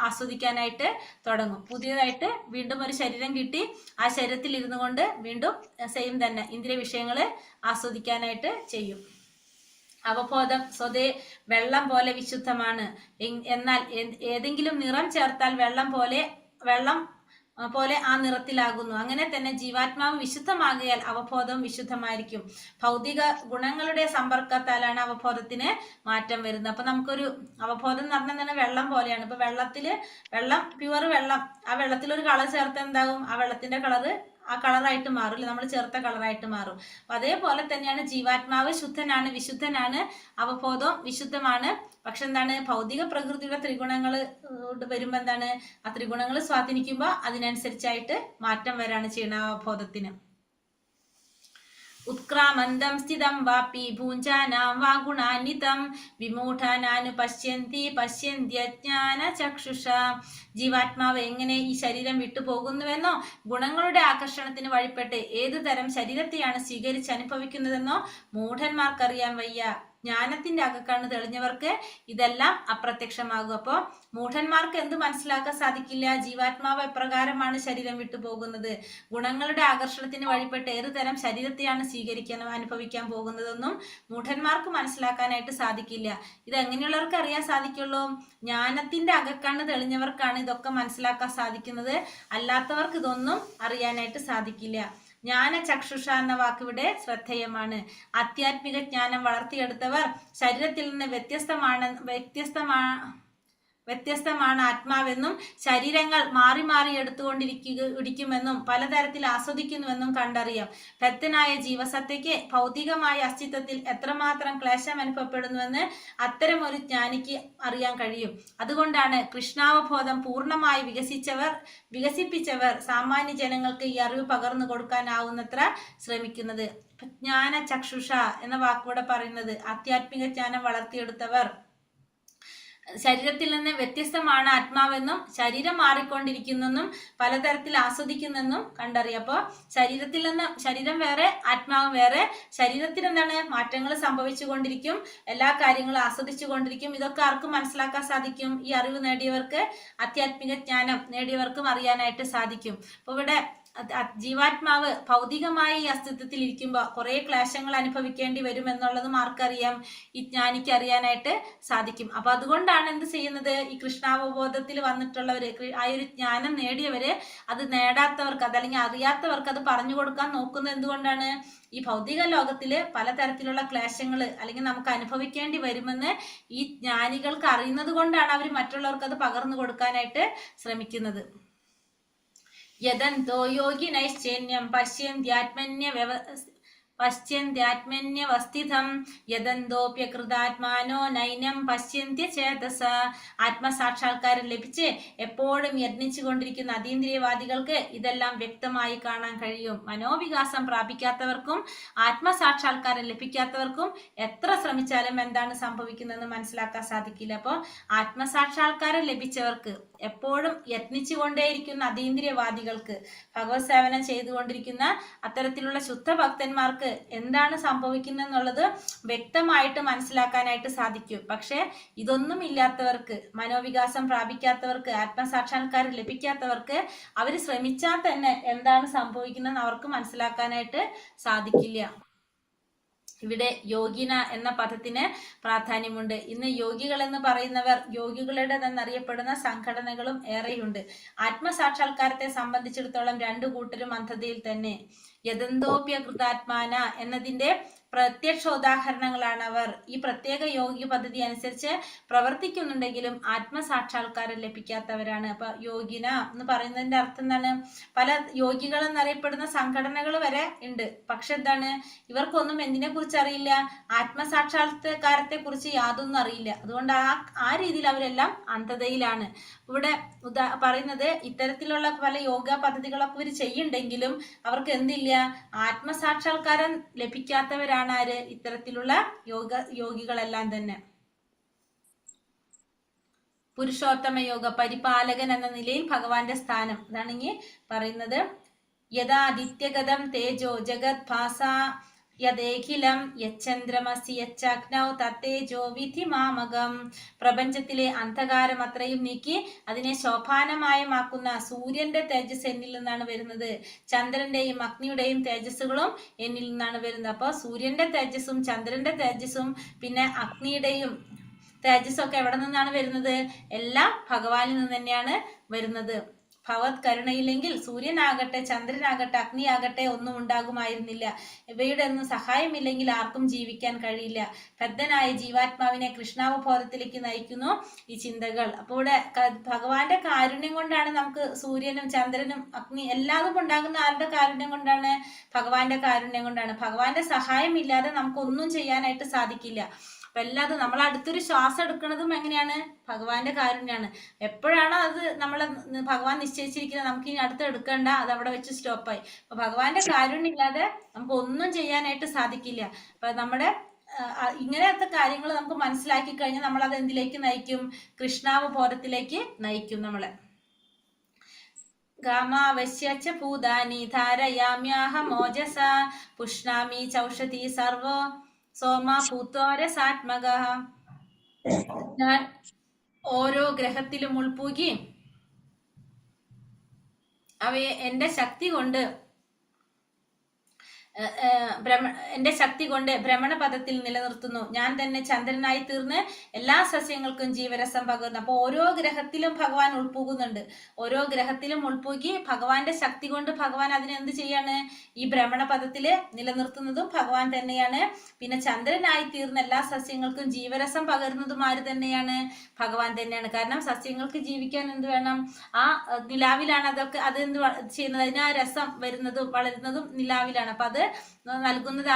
ആസ്വദിക്കാനായിട്ട് തുടങ്ങും. പുതിയതായിട്ട് വീണ്ടും ഒരു ശരീരം കിട്ടി, ആ ശരീരത്തിൽ ഇരുന്നു കൊണ്ട് വീണ്ടും സെയിം തന്നെ ഇന്ദ്രിയ വിഷയങ്ങളെ ആസ്വദിക്കാനായിട്ട് ചെയ്യും. അവബോധം സ്വതേ വെള്ളം പോലെ വിശുദ്ധമാണ്. എന്നാൽ ഏതെങ്കിലും നിറം ചേർത്താൽ വെള്ളം പോലെ ആ നിറത്തിലാകുന്നു. അങ്ങനെ തന്നെ ജീവാത്മാവ് വിശുദ്ധമാകിയാൽ അവബോധം വിശുദ്ധമായിരിക്കും. ഭൗതിക ഗുണങ്ങളുടെ സമ്പർക്കത്താലാണ് അവബോധത്തിന് മാറ്റം വരുന്നത്. അപ്പൊ നമുക്കൊരു അവബോധം എന്ന് പറഞ്ഞാൽ തന്നെ വെള്ളം പോലെയാണ്. ഇപ്പൊ വെള്ളം പ്യുവർ വെള്ളം, ആ വെള്ളത്തിൽ ഒരു കളർ ചേർത്ത് എന്താകും? ആ വെള്ളത്തിന്റെ കളറ് ആ കളറായിട്ട് മാറും, അല്ലെ? നമ്മൾ ചേർത്ത കളറായിട്ട് മാറും. അപ്പൊ അതേപോലെ തന്നെയാണ് ജീവാത്മാവ് ശുദ്ധനാണ്, വിശുദ്ധനാണ്, അവബോധം വിശുദ്ധമാണ്. പക്ഷെ എന്താണ്? ഭൗതിക പ്രകൃതിയുടെ ത്രിഗുണങ്ങൾ വരുമ്പോ എന്താണ്? ആ ത്രിഗുണങ്ങൾ സ്വാധീനിക്കുമ്പോ അതിനനുസരിച്ചായിട്ട് മാറ്റം വരാണ് ചെയ്യുന്ന അവബോധത്തിന്. ഉത്ക്രാമന്തം സ്ഥിതം വാപി ഭൂഞ്ചാനാം വാ ഗുണാന്വിതം വിമൂഢാനാനു പശ്യന്ത്യജ്ഞാന ചക്ഷുഷ. ജീവാത്മാവ് എങ്ങനെ ഈ ശരീരം വിട്ടുപോകുന്നുവെന്നോ ഗുണങ്ങളുടെ ആകർഷണത്തിന് വഴിപ്പെട്ട് ഏതു തരം ശരീരത്തെയാണ് സ്വീകരിച്ച് അനുഭവിക്കുന്നതെന്നോ മൂഢന്മാർക്കറിയാൻ വയ്യ. ജ്ഞാനത്തിന്റെ അകക്കണ്ണ് തെളിഞ്ഞവർക്ക് ഇതെല്ലാം അപ്രത്യക്ഷമാകും. അപ്പോൾ മൂഢന്മാർക്ക് എന്ത് മനസ്സിലാക്കാൻ സാധിക്കില്ല? ജീവാത്മാവ് എപ്രകാരമാണ് ശരീരം വിട്ടുപോകുന്നത്, ഗുണങ്ങളുടെ ആകർഷണത്തിന് വഴിപ്പെട്ട് ഏതു തരം ശരീരത്തെയാണ് അനുഭവിക്കാൻ പോകുന്നതെന്നും മൂഢന്മാർക്ക് മനസ്സിലാക്കാനായിട്ട് സാധിക്കില്ല. ഇത് എങ്ങനെയുള്ളവർക്ക് അറിയാൻ സാധിക്കുള്ളൂ? ജ്ഞാനത്തിന്റെ അകക്കണ്ണ് തെളിഞ്ഞവർക്കാണ് ഇതൊക്കെ മനസ്സിലാക്കാൻ സാധിക്കുന്നത്. അല്ലാത്തവർക്ക് ഇതൊന്നും അറിയാനായിട്ട് സാധിക്കില്ല. ജ്ഞാന ചക്ഷുഷ എന്ന വാക്കിവിടെ ശ്രദ്ധേയമാണ്. ആധ്യാത്മിക ജ്ഞാനം വളർത്തിയെടുത്തവർ ശരീരത്തിൽ നിന്ന് വ്യത്യസ്തമാണ് ആത്മാവെന്നും ശരീരങ്ങൾ മാറി മാറി എടുത്തുകൊണ്ടിരിക്കുമെന്നും പലതരത്തിൽ ആസ്വദിക്കുന്നുവെന്നും കണ്ടറിയാം. ഭക്തനായ ജീവസത്തയ്ക്ക് ഭൗതികമായ അസ്തിത്വത്തിൽ എത്രമാത്രം ക്ലേശം അനുഭവപ്പെടുന്നുവെന്ന് അത്തരം ഒരു ജ്ഞാനിക്ക് അറിയാൻ കഴിയും. അതുകൊണ്ടാണ് കൃഷ്ണാവബോധം പൂർണ്ണമായി വികസിപ്പിച്ചവർ സാമാന്യ ജനങ്ങൾക്ക് ഈ അറിവ് പകർന്നു കൊടുക്കാനാവുന്നത്ര ശ്രമിക്കുന്നത്. ജ്ഞാന ചക്ഷുഷ എന്ന വാക്കുകൂടെ പറയുന്നത് ആധ്യാത്മിക ജ്ഞാനം വളർത്തിയെടുത്തവർ ശരീരത്തിൽ നിന്ന് വ്യത്യസ്തമാണ് ആത്മാവെന്നും ശരീരം മാറിക്കൊണ്ടിരിക്കുന്നെന്നും പലതരത്തിൽ ആസ്വദിക്കുന്നെന്നും കണ്ടറിയാം. അപ്പോൾ ശരീരത്തിൽ നിന്ന് ശരീരം വേറെ, ആത്മാവ് വേറെ. ശരീരത്തിൽ എന്താണ്? മാറ്റങ്ങൾ സംഭവിച്ചു കൊണ്ടിരിക്കും, എല്ലാ കാര്യങ്ങളും ആസ്വദിച്ചു കൊണ്ടിരിക്കും. ഇതൊക്കെ ആർക്കും മനസ്സിലാക്കാൻ സാധിക്കും? ഈ അറിവ് നേടിയവർക്ക്, ആധ്യാത്മിക ജ്ഞാനം നേടിയവർക്കും അറിയാനായിട്ട് സാധിക്കും. അപ്പോൾ ഇവിടെ ജീവാത്മാവ് ഭൗതികമായി ഈ അസ്തിത്വത്തിൽ ഇരിക്കുമ്പോൾ കുറെ ക്ലേശങ്ങൾ അനുഭവിക്കേണ്ടി വരും എന്നുള്ളതും ആർക്കറിയാം? ഈ ജ്ഞാനിക്ക് അറിയാനായിട്ട് സാധിക്കും. അപ്പൊ അതുകൊണ്ടാണ് എന്ത് ചെയ്യുന്നത്? ഈ കൃഷ്ണാവബോധത്തിൽ വന്നിട്ടുള്ളവര്, ആ ഒരു ജ്ഞാനം നേടിയവര് അത് നേടാത്തവർക്ക്, അതല്ലെങ്കിൽ അറിയാത്തവർക്ക് അത് പറഞ്ഞു കൊടുക്കാൻ നോക്കുന്നത് എന്തുകൊണ്ടാണ്? ഈ ഭൗതിക ലോകത്തില് പലതരത്തിലുള്ള ക്ലേശങ്ങൾ അല്ലെങ്കിൽ നമുക്ക് അനുഭവിക്കേണ്ടി വരുമെന്ന് ഈ ജ്ഞാനികൾക്ക് അറിയുന്നത് കൊണ്ടാണ് അവർ മറ്റുള്ളവർക്ക് അത് പകർന്നു കൊടുക്കാനായിട്ട് ശ്രമിക്കുന്നത്. യദന്തോ യോഗിനൈശ്ചൈന്യം പശ്യന്ത്യാത്മന്യവസ്ഥിതം യദന്തോപ്യകൃതാത്മാനോ നൈനം പശ്യന്ത്യ ചേതസ. ആത്മസാക്ഷാത്കാരം ലഭിച്ച് എപ്പോഴും യത്നിച്ചു കൊണ്ടിരിക്കുന്ന അതീന്ദ്രിയവാദികൾക്ക് ഇതെല്ലാം വ്യക്തമായി കാണാൻ കഴിയും. മനോവികാസം പ്രാപിക്കാത്തവർക്കും ആത്മസാക്ഷാത്കാരം ലഭിക്കാത്തവർക്കും എത്ര ശ്രമിച്ചാലും എന്താണ് സംഭവിക്കുന്നതെന്ന് മനസ്സിലാക്കാൻ സാധിക്കില്ല. അപ്പോൾ ആത്മസാക്ഷാത്കാരം ലഭിച്ചവർക്ക്, എപ്പോഴും യത്നിച്ചു കൊണ്ടേയിരിക്കുന്ന അതീന്ദ്രിയവാദികൾക്ക്, ഭഗവത് സേവനം ചെയ്തുകൊണ്ടിരിക്കുന്ന അത്തരത്തിലുള്ള ശുദ്ധ ഭക്തന്മാർക്ക് എന്താണ് സംഭവിക്കുന്നതെന്നുള്ളത് വ്യക്തമായിട്ട് മനസ്സിലാക്കാനായിട്ട് സാധിക്കും. പക്ഷെ ഇതൊന്നും ഇല്ലാത്തവർക്ക്, മനോവികാസം പ്രാപിക്കാത്തവർക്ക്, ആത്മസാക്ഷാത്കാരം ലഭിക്കാത്തവർക്ക് അവർ ശ്രമിച്ചാൽ തന്നെ എന്താണ് സംഭവിക്കുന്നതെന്ന് അവർക്ക് മനസ്സിലാക്കാനായിട്ട് സാധിക്കില്ല. ഇവിടെ യോഗിന എന്ന പദത്തിന് പ്രാധാന്യമുണ്ട്. ഇന്ന് യോഗികൾ എന്ന് പറയുന്നവർ യോഗികളുടേതെന്നറിയപ്പെടുന്ന സംഘടനകളും ഏറെയുണ്ട്. ആത്മസാക്ഷാത്കാരത്തെ സംബന്ധിച്ചിടത്തോളം രണ്ടു കൂട്ടരും അന്ധതയിൽ തന്നെ. യദന്തോപ്യകൃതാത്മാന എന്നതിന്റെ പ്രത്യക്ഷോദാഹരണങ്ങളാണ് അവർ. ഈ പ്രത്യേക യോഗി പദ്ധതി അനുസരിച്ച് പ്രവർത്തിക്കുന്നുണ്ടെങ്കിലും ആത്മസാക്ഷാത്കാരം ലഭിക്കാത്തവരാണ്. അപ്പൊ യോഗിന എന്ന് പറയുന്നതിന്റെ അർത്ഥം എന്താണ്? പല യോഗികൾ എന്നറിയപ്പെടുന്ന സംഘടനകൾ വരെ ഉണ്ട്. പക്ഷെ എന്താണ്, ഇവർക്കൊന്നും എന്തിനെ കുറിച്ച് അറിയില്ല? ആത്മസാക്ഷാത്കാരത്തെ കുറിച്ച് യാതൊന്നും അറിയില്ല. അതുകൊണ്ട് ആ രീതിയിൽ അവരെല്ലാം അന്ധതയിലാണ്. ഇവിടെ പറയുന്നത് ഇത്തരത്തിലുള്ള പല യോഗ പദ്ധതികളൊക്കെ ഇവർ ചെയ്യുന്നുണ്ടെങ്കിലും അവർക്ക് എന്തില്ല? ആത്മസാക്ഷാത്കാരം ലഭിക്കാത്തവരാണ് ആര്? ഇത്തരത്തിലുള്ള യോഗികളെല്ലാം തന്നെ. പുരുഷോത്തമ യോഗ പരിപാലകൻ എന്ന നിലയിൽ ഭഗവാന്റെ സ്ഥാനം അതാണെങ്കിൽ പറയുന്നത് യഥാദിത്യഗതം തേജോ ജഗത് ഭാസ യദേഖിലം യച്ചന്ദ്രമസി യച്ചഗ്നൗ തത്തേജോ വിധി മാമകം. പ്രപഞ്ചത്തിലെ അന്ധകാരം അത്രയും നീക്കി അതിനെ ശോഭാനമയമാക്കുന്ന സൂര്യന്റെ തേജസ് എന്നിൽ നിന്നാണ് വരുന്നത്. ചന്ദ്രന്റെയും അഗ്നിയുടെയും തേജസ്സുകളും എന്നിൽ നിന്നാണ് വരുന്നത്. അപ്പോൾ സൂര്യന്റെ തേജസ്സും ചന്ദ്രന്റെ തേജസ്സും പിന്നെ അഗ്നിയുടെയും തേജസ്സൊക്കെ എവിടെ നിന്നാണ് വരുന്നത്? എല്ലാം ഭഗവാനിൽ നിന്ന് തന്നെയാണ് വരുന്നത്. ഭഗവത് കരുണയില്ലെങ്കിൽ സൂര്യനാകട്ടെ ചന്ദ്രനാകട്ടെ അഗ്നിയാകട്ടെ ഒന്നും ഉണ്ടാകുമായിരുന്നില്ല. ഇവയുടെ ഒന്നും സഹായമില്ലെങ്കിൽ ആർക്കും ജീവിക്കാൻ കഴിയില്ല. ബദ്ധനായ ജീവാത്മാവിനെ കൃഷ്ണാവബോധത്തിലേക്ക് നയിക്കുന്നു ഈ ചിന്തകൾ. അപ്പോൾ ഇവിടെ ഭഗവാന്റെ കാരുണ്യം കൊണ്ടാണ് നമുക്ക് സൂര്യനും ചന്ദ്രനും അഗ്നി എല്ലാതും ഉണ്ടാകുന്ന. ആരുടെ കാരുണ്യം കൊണ്ടാണ്? ഭഗവാന്റെ കാരുണ്യം കൊണ്ടാണ്. ഭഗവാന്റെ സഹായം ഇല്ലാതെ നമുക്കൊന്നും ചെയ്യാനായിട്ട് സാധിക്കില്ല. അപ്പൊ എല്ലാതും നമ്മൾ അടുത്തൊരു ശ്വാസം എടുക്കുന്നതും എങ്ങനെയാണ്? ഭഗവാന്റെ കാരുണ്യാണ്. എപ്പോഴാണോ അത് നമ്മളെ ഭഗവാൻ നിശ്ചയിച്ചിരിക്കുന്നത് നമുക്ക് ഇനി അടുത്ത് എടുക്കണ്ട, അത് അവിടെ വെച്ച് സ്റ്റോപ്പായി. അപ്പൊ ഭഗവാന്റെ കാരുണ്യം ഇല്ലാതെ നമുക്ക് ഒന്നും ചെയ്യാനായിട്ട് സാധിക്കില്ല. അപ്പൊ നമ്മുടെ ഇങ്ങനത്തെ കാര്യങ്ങൾ നമുക്ക് മനസ്സിലാക്കി കഴിഞ്ഞാൽ നമ്മൾ അത് എന്തിലേക്ക് നയിക്കും? കൃഷ്ണാവബോധത്തിലേക്ക് നയിക്കും നമ്മളെ. ഗാമാവശ്യച്ച ഭൂതാനി ധാരയാമ്യാഹമോജസ പുഷ്ണാമി ചൗഷധി സർവോ സോമ ഭൂത്തോരസാത്മക. ഞാൻ ഓരോ ഗ്രഹത്തിലും ഉൾപ്പൂകി അവയെ എന്റെ ശക്തി കൊണ്ട് ഭ്രമണപഥത്തിൽ നിലനിർത്തുന്നു. ഞാൻ തന്നെ ചന്ദ്രനായി തീർന്ന് എല്ലാ സസ്യങ്ങൾക്കും ജീവരസം പകർന്നു. അപ്പൊ ഓരോ ഗ്രഹത്തിലും ഭഗവാൻ ഉൾപ്പൂകുന്നുണ്ട്. ഓരോ ഗ്രഹത്തിലും ഉൾപ്പൂകി ഭഗവാന്റെ ശക്തി കൊണ്ട് ഭഗവാൻ അതിനെന്ത് ചെയ്യാണ്? ഈ ഭ്രമണപഥത്തില് നിലനിർത്തുന്നതും ഭഗവാൻ തന്നെയാണ്. പിന്നെ ചന്ദ്രനായി തീർന്ന എല്ലാ സസ്യങ്ങൾക്കും ജീവരസം പകരുന്നതും ആര് തന്നെയാണ്? ഭഗവാൻ തന്നെയാണ്. കാരണം സസ്യങ്ങൾക്ക് ജീവിക്കാൻ എന്ത് വേണം? ആ നിലാവിലാണ് അതൊക്കെ അത് എന്ത് ചെയ്യുന്നത്? അതിന് ആ രസം വരുന്നതും വളരുന്നതും നിലാവിലാണ്. അപ്പൊ അത് നൽകുന്നത്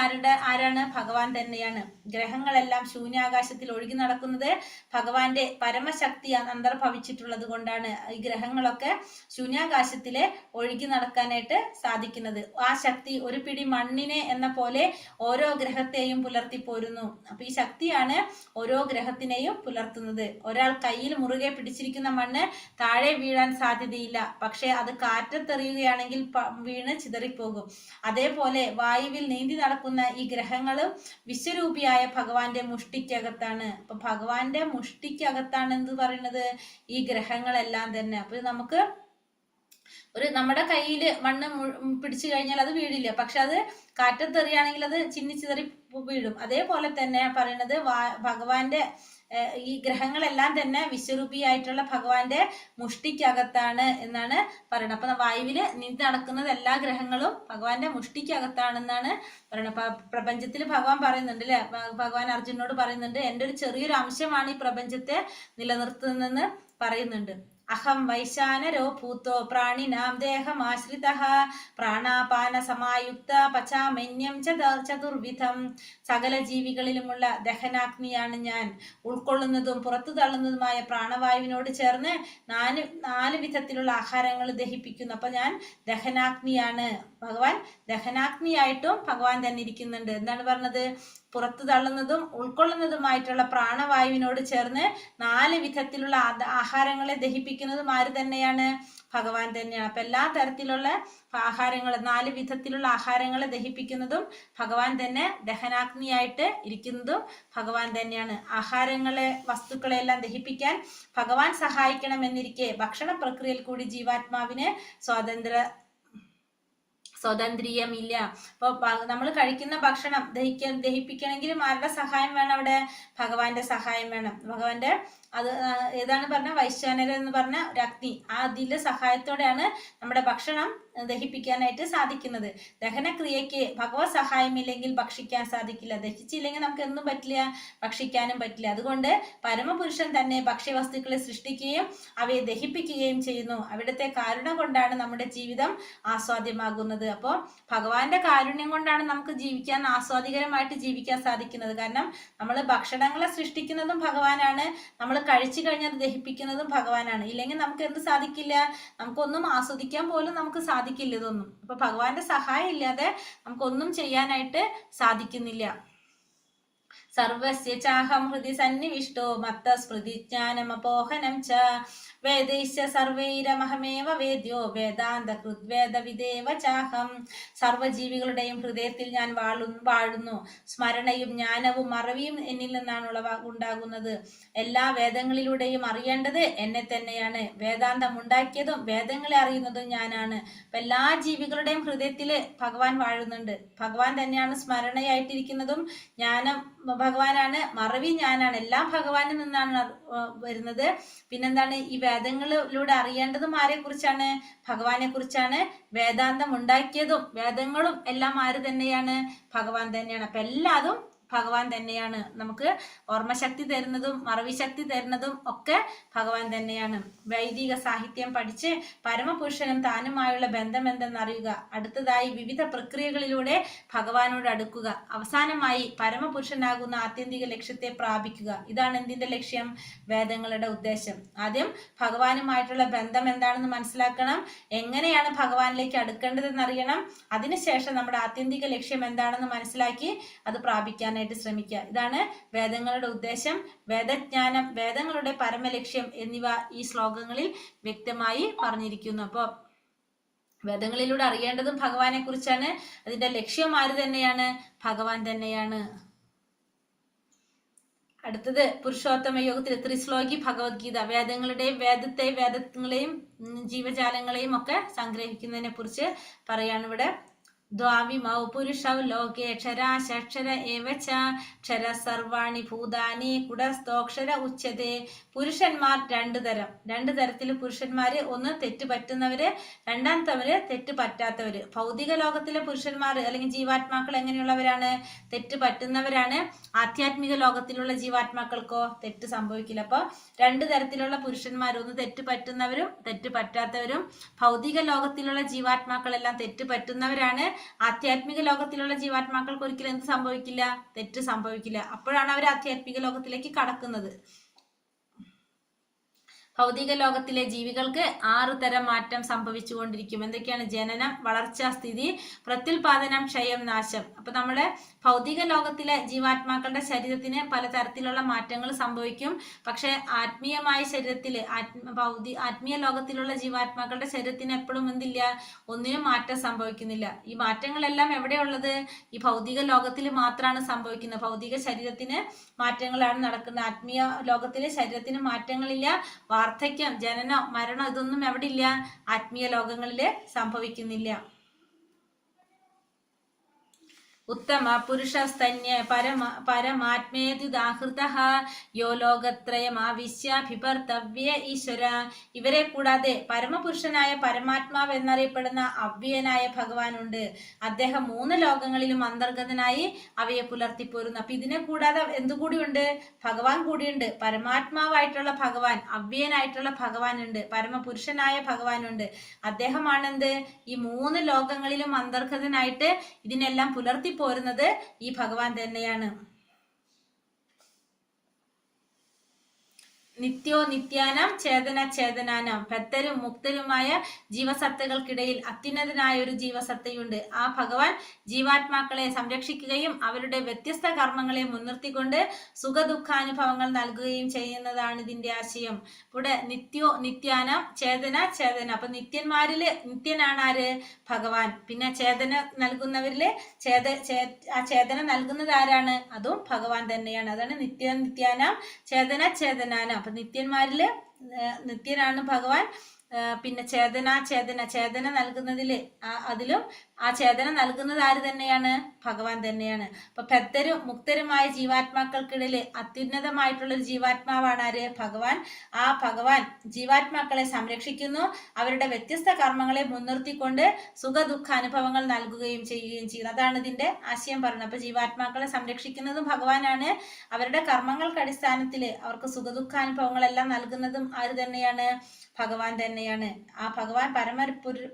ആരാണ്? ഭഗവാൻ തന്നെയാണ്. ഗ്രഹങ്ങളെല്ലാം ശൂന്യാകാശത്തിൽ ഒഴുകി നടക്കുന്നത് ഭഗവാന്റെ പരമശക്തി അന്തർഭവിച്ചിട്ടുള്ളത് കൊണ്ടാണ് ഈ ഗ്രഹങ്ങളൊക്കെ ശൂന്യാകാശത്തിലെ ഒഴുകി നടക്കാനായിട്ട് സാധിക്കുന്നത്. ആ ശക്തി ഒരു പിടി മണ്ണിനെ എന്ന പോലെ ഓരോ ഗ്രഹത്തെയും പുലർത്തി പോരുന്നു. അപ്പൊ ഈ ശക്തിയാണ് ഓരോ ഗ്രഹത്തിനെയും പുലർത്തുന്നത്. ഒരാൾ കയ്യിൽ മുറുകെ പിടിച്ചിരിക്കുന്ന മണ്ണ് താഴെ വീഴാൻ സാധ്യതയില്ല. പക്ഷെ അത് കാറ്റത്തെറിയുകയാണെങ്കിൽ വീണ് ചിതറിപ്പോകും. അതേപോലെ വായുവിൽ നീന്തി നടക്കുന്ന ഈ ഗ്രഹങ്ങളും വിശ്വരൂപിയായ ഭഗവാന്റെ മുഷ്ടിക്കകത്താണ്. അപ്പൊ ഭഗവാന്റെ മുഷ്ടിക്കകത്താണ് എന്ത് പറയുന്നത്? ഈ ഗ്രഹങ്ങളെല്ലാം തന്നെ. അപ്പൊ നമുക്ക് നമ്മുടെ കയ്യില് മണ്ണ് പിടിച്ചു കഴിഞ്ഞാൽ അത് വീഴില്ല. പക്ഷെ അത് കാറ്റത്തെറിയാണെങ്കിൽ അത് ചിന്നിച്ചിതറി വീഴും. അതേപോലെ തന്നെ പറയുന്നത് ഭഗവാന്റെ ഈ ഗ്രഹങ്ങളെല്ലാം തന്നെ വിശ്വരൂപിയായിട്ടുള്ള ഭഗവാന്റെ മുഷ്ടിക്കകത്താണ് എന്നാണ് പറയുന്നത്. അപ്പൊ വായുവില് നീന്തി നടക്കുന്നത് എല്ലാ ഗ്രഹങ്ങളും ഭഗവാന്റെ മുഷ്ടിക്കകത്താണെന്നാണ് പറയുന്നത്. അപ്പൊ പ്രപഞ്ചത്തിൽ ഭഗവാൻ പറയുന്നുണ്ട് അല്ലെ, ഭഗവാൻ അർജുനോട് പറയുന്നുണ്ട്, എന്റെ ഒരു ചെറിയൊരു അംശമാണ് ഈ പ്രപഞ്ചത്തെ നിലനിർത്തുന്നതെന്ന് പറയുന്നുണ്ട്. അഹം വൈശാനരോ ഭൂതോ പ്രാണിനാം ദേഹമാശ്രിതഃ പ്രാണാപാന സമായുക്ത പചാമന്യം ചതുർവിധം. സകല ജീവികളിലുമുള്ള ദഹനാഗ്നിയാണ് ഞാൻ. ഉൾക്കൊള്ളുന്നതും പുറത്തു തള്ളുന്നതുമായ പ്രാണവായുവിനോട് ചേർന്ന് നാല് വിധത്തിലുള്ള ആഹാരങ്ങൾ ദഹിപ്പിക്കുന്നു. അപ്പൊ ഞാൻ ദഹനാഗ്നിയാണ്. ഭഗവാൻ ദഹനാഗ്നിയായിട്ടും ഭഗവാൻ തന്നെ ഇരിക്കുന്നുണ്ട്. എന്താണ് പറഞ്ഞത്? പുറത്തു തള്ളുന്നതും ഉൾക്കൊള്ളുന്നതുമായിട്ടുള്ള പ്രാണവായുവിനോട് ചേർന്ന് 4 വിധത്തിലുള്ള ആഹാരങ്ങളെ ദഹിപ്പിക്കുന്നതും ആര് തന്നെയാണ്? ഭഗവാൻ തന്നെയാണ്. അപ്പൊ എല്ലാ തരത്തിലുള്ള ആഹാരങ്ങൾ 4 വിധത്തിലുള്ള ആഹാരങ്ങളെ ദഹിപ്പിക്കുന്നതും ഭഗവാൻ തന്നെ, ദഹനാഗ്നിയായിട്ട് ഇരിക്കുന്നതും ഭഗവാൻ തന്നെയാണ്. വസ്തുക്കളെ എല്ലാം ദഹിപ്പിക്കാൻ ഭഗവാൻ സഹായിക്കണമെന്നിരിക്കെ ഭക്ഷണ പ്രക്രിയയിൽ കൂടി ജീവാത്മാവിന് സ്വാതന്ത്ര്യമില്ല. അപ്പോൾ നമ്മൾ കഴിക്കുന്ന ഭക്ഷണം ദഹിപ്പിക്കണമെങ്കിൽ ആരുടെ സഹായം വേണം? അവിടെ ഭഗവാന്റെ സഹായം വേണം. ഭഗവാന്റെ അത് ഏതാണ് പറഞ്ഞ വൈശ്വാനരൻ എന്ന് പറഞ്ഞ ഒരു അഗ്നി, ആ അതിന്റെ സഹായത്തോടെയാണ് നമ്മുടെ ഭക്ഷണം ദഹിപ്പിക്കാനായിട്ട് സാധിക്കുന്നത്. ദഹനക്രിയക്ക് ഭഗവത് സഹായമില്ലെങ്കിൽ ഭക്ഷിക്കാൻ സാധിക്കില്ല. ദഹിച്ചില്ലെങ്കിൽ നമുക്ക് ഒന്നും പറ്റില്ല, ഭക്ഷിക്കാനും പറ്റില്ല. അതുകൊണ്ട് പരമപുരുഷൻ തന്നെ ഭക്ഷ്യവസ്തുക്കളെ സൃഷ്ടിക്കുകയും അവയെ ദഹിപ്പിക്കുകയും ചെയ്യുന്നു. അവിടുത്തെ കാരുണ്യം കൊണ്ടാണ് നമ്മുടെ ജീവിതം ആസ്വാദ്യമാകുന്നത്. അപ്പോൾ ഭഗവാന്റെ കാരുണ്യം കൊണ്ടാണ് നമുക്ക് ജീവിക്കാൻ, ആസ്വാദികരമായിട്ട് ജീവിക്കാൻ സാധിക്കുന്നത്. കാരണം നമ്മൾ ഭക്ഷണങ്ങളെ സൃഷ്ടിക്കുന്നതും ഭഗവാനാണ്, നമ്മൾ കഴിച്ചു കഴിഞ്ഞാൽ ദഹിപ്പിക്കുന്നതും ഭഗവാനാണ്. ഇല്ലെങ്കിൽ നമുക്ക് എന്ത് സാധിക്കില്ല? നമുക്കൊന്നും ആസ്വദിക്കാൻ പോലും നമുക്ക് സാധിക്കില്ല ഇതൊന്നും. അപ്പൊ ഭഗവാന്റെ സഹായം ഇല്ലാതെ നമുക്കൊന്നും ചെയ്യാനായിട്ട് സാധിക്കുന്നില്ല. സർവസ്യ ചാഹം ഹൃദി സന്നിവിഷ്ടോ മത്ത സ്മൃതിജ്ഞാനമപോഹനം ച വേദൈശ്ച സർവൈരമഹമേവ വേദ്യോ വേദാന്ത കൃദ്വേദവിദേവ ചാഹം. സർവജീവികളുടെയും ഹൃദയത്തിൽ ഞാൻ വാഴുന്നു. സ്മരണയും ജ്ഞാനവും മറവിയും എന്നിൽ നിന്നാണ് ഉണ്ടാകുന്നത്. എല്ലാ വേദങ്ങളിലൂടെയും അറിയേണ്ടത് എന്നെ തന്നെയാണ്. വേദാന്തം ഉണ്ടാക്കിയതും വേദങ്ങളെ അറിയുന്നതും ഞാനാണ്. അപ്പൊ എല്ലാ ജീവികളുടെയും ഹൃദയത്തില് ഭഗവാൻ വാഴുന്നുണ്ട്. ഭഗവാൻ തന്നെയാണ് സ്മരണയായിട്ടിരിക്കുന്നതും, ജ്ഞാനം ഭഗവാനാണ്, മറവി ഞാനാണ്. എല്ലാം ഭഗവാനിൽ നിന്നാണ് വരുന്നത്. പിന്നെന്താണ്? ഈ വേദങ്ങളിലൂടെ അറിയേണ്ടതും ആരെ കുറിച്ചാണ്? ഭഗവാനെ കുറിച്ചാണ്. വേദാന്തം ഉണ്ടാക്കിയതും വേദങ്ങളും എല്ലാം ആര് തന്നെയാണ്? ഭഗവാൻ തന്നെയാണ്. അപ്പൊ എല്ലാതും ഭഗവാൻ തന്നെയാണ്. നമുക്ക് ഓർമ്മശക്തി തരുന്നതും മറവി ശക്തി തരുന്നതും ഒക്കെ ഭഗവാൻ തന്നെയാണ്. വൈദിക സാഹിത്യം പഠിച്ച് പരമപുരുഷനും താനുമായുള്ള ബന്ധം എന്തെന്നറിയുക. അടുത്തതായി വിവിധ പ്രക്രിയകളിലൂടെ ഭഗവാനോട് അടുക്കുക. അവസാനമായി പരമപുരുഷനാകുന്ന ആത്യന്തിക ലക്ഷ്യത്തെ പ്രാപിക്കുക. ഇതാണ് എന്തിന്റെ ലക്ഷ്യം? വേദങ്ങളുടെ ഉദ്ദേശം. ആദ്യം ഭഗവാനുമായിട്ടുള്ള ബന്ധം എന്താണെന്ന് മനസ്സിലാക്കണം. എങ്ങനെയാണ് ഭഗവാനിലേക്ക് അടുക്കേണ്ടതെന്ന് അറിയണം. അതിനുശേഷം നമ്മുടെ ആത്യന്തിക ലക്ഷ്യം എന്താണെന്ന് മനസ്സിലാക്കി അത് പ്രാപിക്കാൻ ശ്രമിക്കുക. ഇതാണ് വേദങ്ങളുടെ ഉദ്ദേശം, വേദജ്ഞാനം, വേദങ്ങളുടെ പരമലക്ഷ്യം എന്നിവ ഈ ശ്ലോകങ്ങളിൽ വ്യക്തമായി പറഞ്ഞിരിക്കുന്നു. അപ്പോൾ വേദങ്ങളിലൂടെ അറിയേണ്ടതും ഭഗവാനെ കുറിച്ചാണ്. അതിന്റെ ലക്ഷ്യം ആര് തന്നെയാണ്? ഭഗവാൻ തന്നെയാണ്. അടുത്തത് പുരുഷോത്തമ യോഗത്തിൽ ത്രിശ്ലോകി ഭഗവത്ഗീത. വേദങ്ങളെയും ജീവജാലങ്ങളെയും ഒക്കെ സംഗ്രഹിക്കുന്നതിനെ കുറിച്ച് പറയാണ് ഇവിടെ. ദ്വാവിമൗ പുരുഷൗ ലോകേ ക്ഷരാക്ഷര ഏവ ച ക്ഷര സർവാണി ഭൂതാനി കുടസ്ഥോക്ഷര ഉച്യതേ. പുരുഷന്മാർ രണ്ട് തരത്തിൽ പുരുഷന്മാര്. ഒന്ന് തെറ്റ് പറ്റുന്നവര്, രണ്ടാമത്തവര് തെറ്റ് പറ്റാത്തവര്. ഭൗതിക ലോകത്തിലെ പുരുഷന്മാർ അല്ലെങ്കിൽ ജീവാത്മാക്കൾ എങ്ങനെയുള്ളവരാണ്? തെറ്റ് പറ്റുന്നവരാണ്. ആധ്യാത്മിക ലോകത്തിലുള്ള ജീവാത്മാക്കൾക്കോ തെറ്റ് സംഭവിക്കില്ല. അപ്പൊ രണ്ട് തരത്തിലുള്ള പുരുഷന്മാർ, ഒന്ന് തെറ്റ് പറ്റുന്നവരും തെറ്റ് പറ്റാത്തവരും. ഭൗതിക ലോകത്തിലുള്ള ജീവാത്മാക്കളെല്ലാം തെറ്റ് പറ്റുന്നവരാണ്. ആധ്യാത്മിക ലോകത്തിലുള്ള ജീവാത്മാക്കൾക്ക് ഒരിക്കലും എന്ത് സംഭവിക്കില്ല? തെറ്റ് സംഭവിക്കില്ല. അപ്പോഴാണ് അവർ ആധ്യാത്മിക ലോകത്തിലേക്ക് കടക്കുന്നത്. ഭൗതിക ലോകത്തിലെ ജീവികൾക്ക് 6 തരം മാറ്റം സംഭവിച്ചുകൊണ്ടിരിക്കും. എന്തൊക്കെയാണ്? ജനനം, വളർച്ച, സ്ഥിതി, പ്രത്യുൽപാദനം, ക്ഷയം, നാശം. അപ്പൊ നമ്മുടെ ഭൗതിക ലോകത്തിലെ ജീവാത്മാക്കളുടെ ശരീരത്തിന് പലതരത്തിലുള്ള മാറ്റങ്ങൾ സംഭവിക്കും. പക്ഷെ ആത്മീയമായ ശരീരത്തില് ആത്മീയ ലോകത്തിലുള്ള ജീവാത്മാക്കളുടെ ശരീരത്തിന് എപ്പോഴും എന്തില്ല? ഒന്നിനും മാറ്റം സംഭവിക്കുന്നില്ല. ഈ മാറ്റങ്ങളെല്ലാം എവിടെയുള്ളത്? ഈ ഭൗതിക ലോകത്തിൽ മാത്രമാണ് സംഭവിക്കുന്നത്. ഭൗതിക ശരീരത്തിന് മാറ്റങ്ങളാണ് നടക്കുന്നത്. ആത്മീയ ലോകത്തിലെ ശരീരത്തിന് മാറ്റങ്ങളില്ല. വാർദ്ധക്യം, ജനനം, മരണം ഇതൊന്നും എവിടെ ഇല്ല? ആത്മീയ ലോകങ്ങളില് സംഭവിക്കുന്നില്ല. ഉത്തമ പുരുഷസ്തന്യ പരമാത്മേതുദാഹൃതഃ യോ ലോകത്രയമാവിശ്യാഭിഭർത്തവ്യ ഈശ്വര. ഇവരെ കൂടാതെ പരമപുരുഷനായ പരമാത്മാവ് എന്നറിയപ്പെടുന്ന അവ്യയനായ ഭഗവാനുണ്ട്. അദ്ദേഹം 3 ലോകങ്ങളിലും അന്തർഗതനായി അവയെ പുലർത്തിപ്പോരുന്നു. അപ്പൊ ഇതിനെ കൂടാതെ എന്തുകൂടിയുണ്ട്? ഭഗവാൻ കൂടിയുണ്ട്. പരമാത്മാവായിട്ടുള്ള ഭഗവാൻ, അവ്യയനായിട്ടുള്ള ഭഗവാനുണ്ട്, പരമപുരുഷനായ ഭഗവാനുണ്ട്. അദ്ദേഹമാണെന്ത്? ഈ 3 ലോകങ്ങളിലും അന്തർഗതനായിട്ട് ഇതിനെല്ലാം പുലർത്തി പോരുന്നത് ഈ ഭഗവാൻ തന്നെയാണ്. നിത്യോ നിത്യാനാം ചേതന ചേതനാനാം. ബദ്ധരും മുക്തരുമായ ജീവസത്തകൾക്കിടയിൽ അത്യുന്നതനായ ഒരു ജീവസത്തയുണ്ട്. ആ ഭഗവാൻ ജീവാത്മാക്കളെ സംരക്ഷിക്കുകയും അവരുടെ വ്യത്യസ്ത കർമ്മങ്ങളെ മുൻനിർത്തിക്കൊണ്ട് സുഖദുഃഖാനുഭവങ്ങൾ നൽകുകയും ചെയ്യുന്നതാണ് ഇതിന്റെ ആശയം. ഇവിടെ നിത്യോ നിത്യാനാം ചേതന ചേതന. അപ്പൊ നിത്യന്മാരില് നിത്യനാണ് ആര്? ഭഗവാൻ. പിന്നെ ചേതന നൽകുന്നവരില് ആ ചേതന നൽകുന്നത് ആരാണ്? അതും ഭഗവാൻ തന്നെയാണ്. അതാണ് നിത്യാനാം ചേതന ചേതനാനാം. അപ്പൊ നിത്യന്മാരില് നിത്യനാണ് ഭഗവാൻ. പിന്നെ ചേതന നൽകുന്നതില് അതിലും ആ ചേതന നൽകുന്നത് ആര് തന്നെയാണ്? ഭഗവാൻ തന്നെയാണ്. അപ്പൊ ബദ്ധരും മുക്തരുമായ ജീവാത്മാക്കൾക്കിടയിൽ അത്യുന്നതമായിട്ടുള്ള ഒരു ജീവാത്മാവാണ് ആര്? ഭഗവാൻ. ആ ഭഗവാൻ ജീവാത്മാക്കളെ സംരക്ഷിക്കുന്നു. അവരുടെ വ്യത്യസ്ത കർമ്മങ്ങളെ മുൻനിർത്തിക്കൊണ്ട് സുഖ ദുഃഖ അനുഭവങ്ങൾ നൽകുകയും ചെയ്യുകയും ചെയ്യുന്നു. അതാണ് ഇതിന്റെ ആശയം പറയുന്നത്. അപ്പൊ ജീവാത്മാക്കളെ സംരക്ഷിക്കുന്നതും ഭഗവാനാണ്. അവരുടെ കർമ്മങ്ങൾക്ക് അടിസ്ഥാനത്തില് അവർക്ക് സുഖ ദുഃഖാനുഭവങ്ങളെല്ലാം നൽകുന്നതും ആര് തന്നെയാണ്? ഭഗവാൻ തന്നെയാണ്. ആ ഭഗവാൻ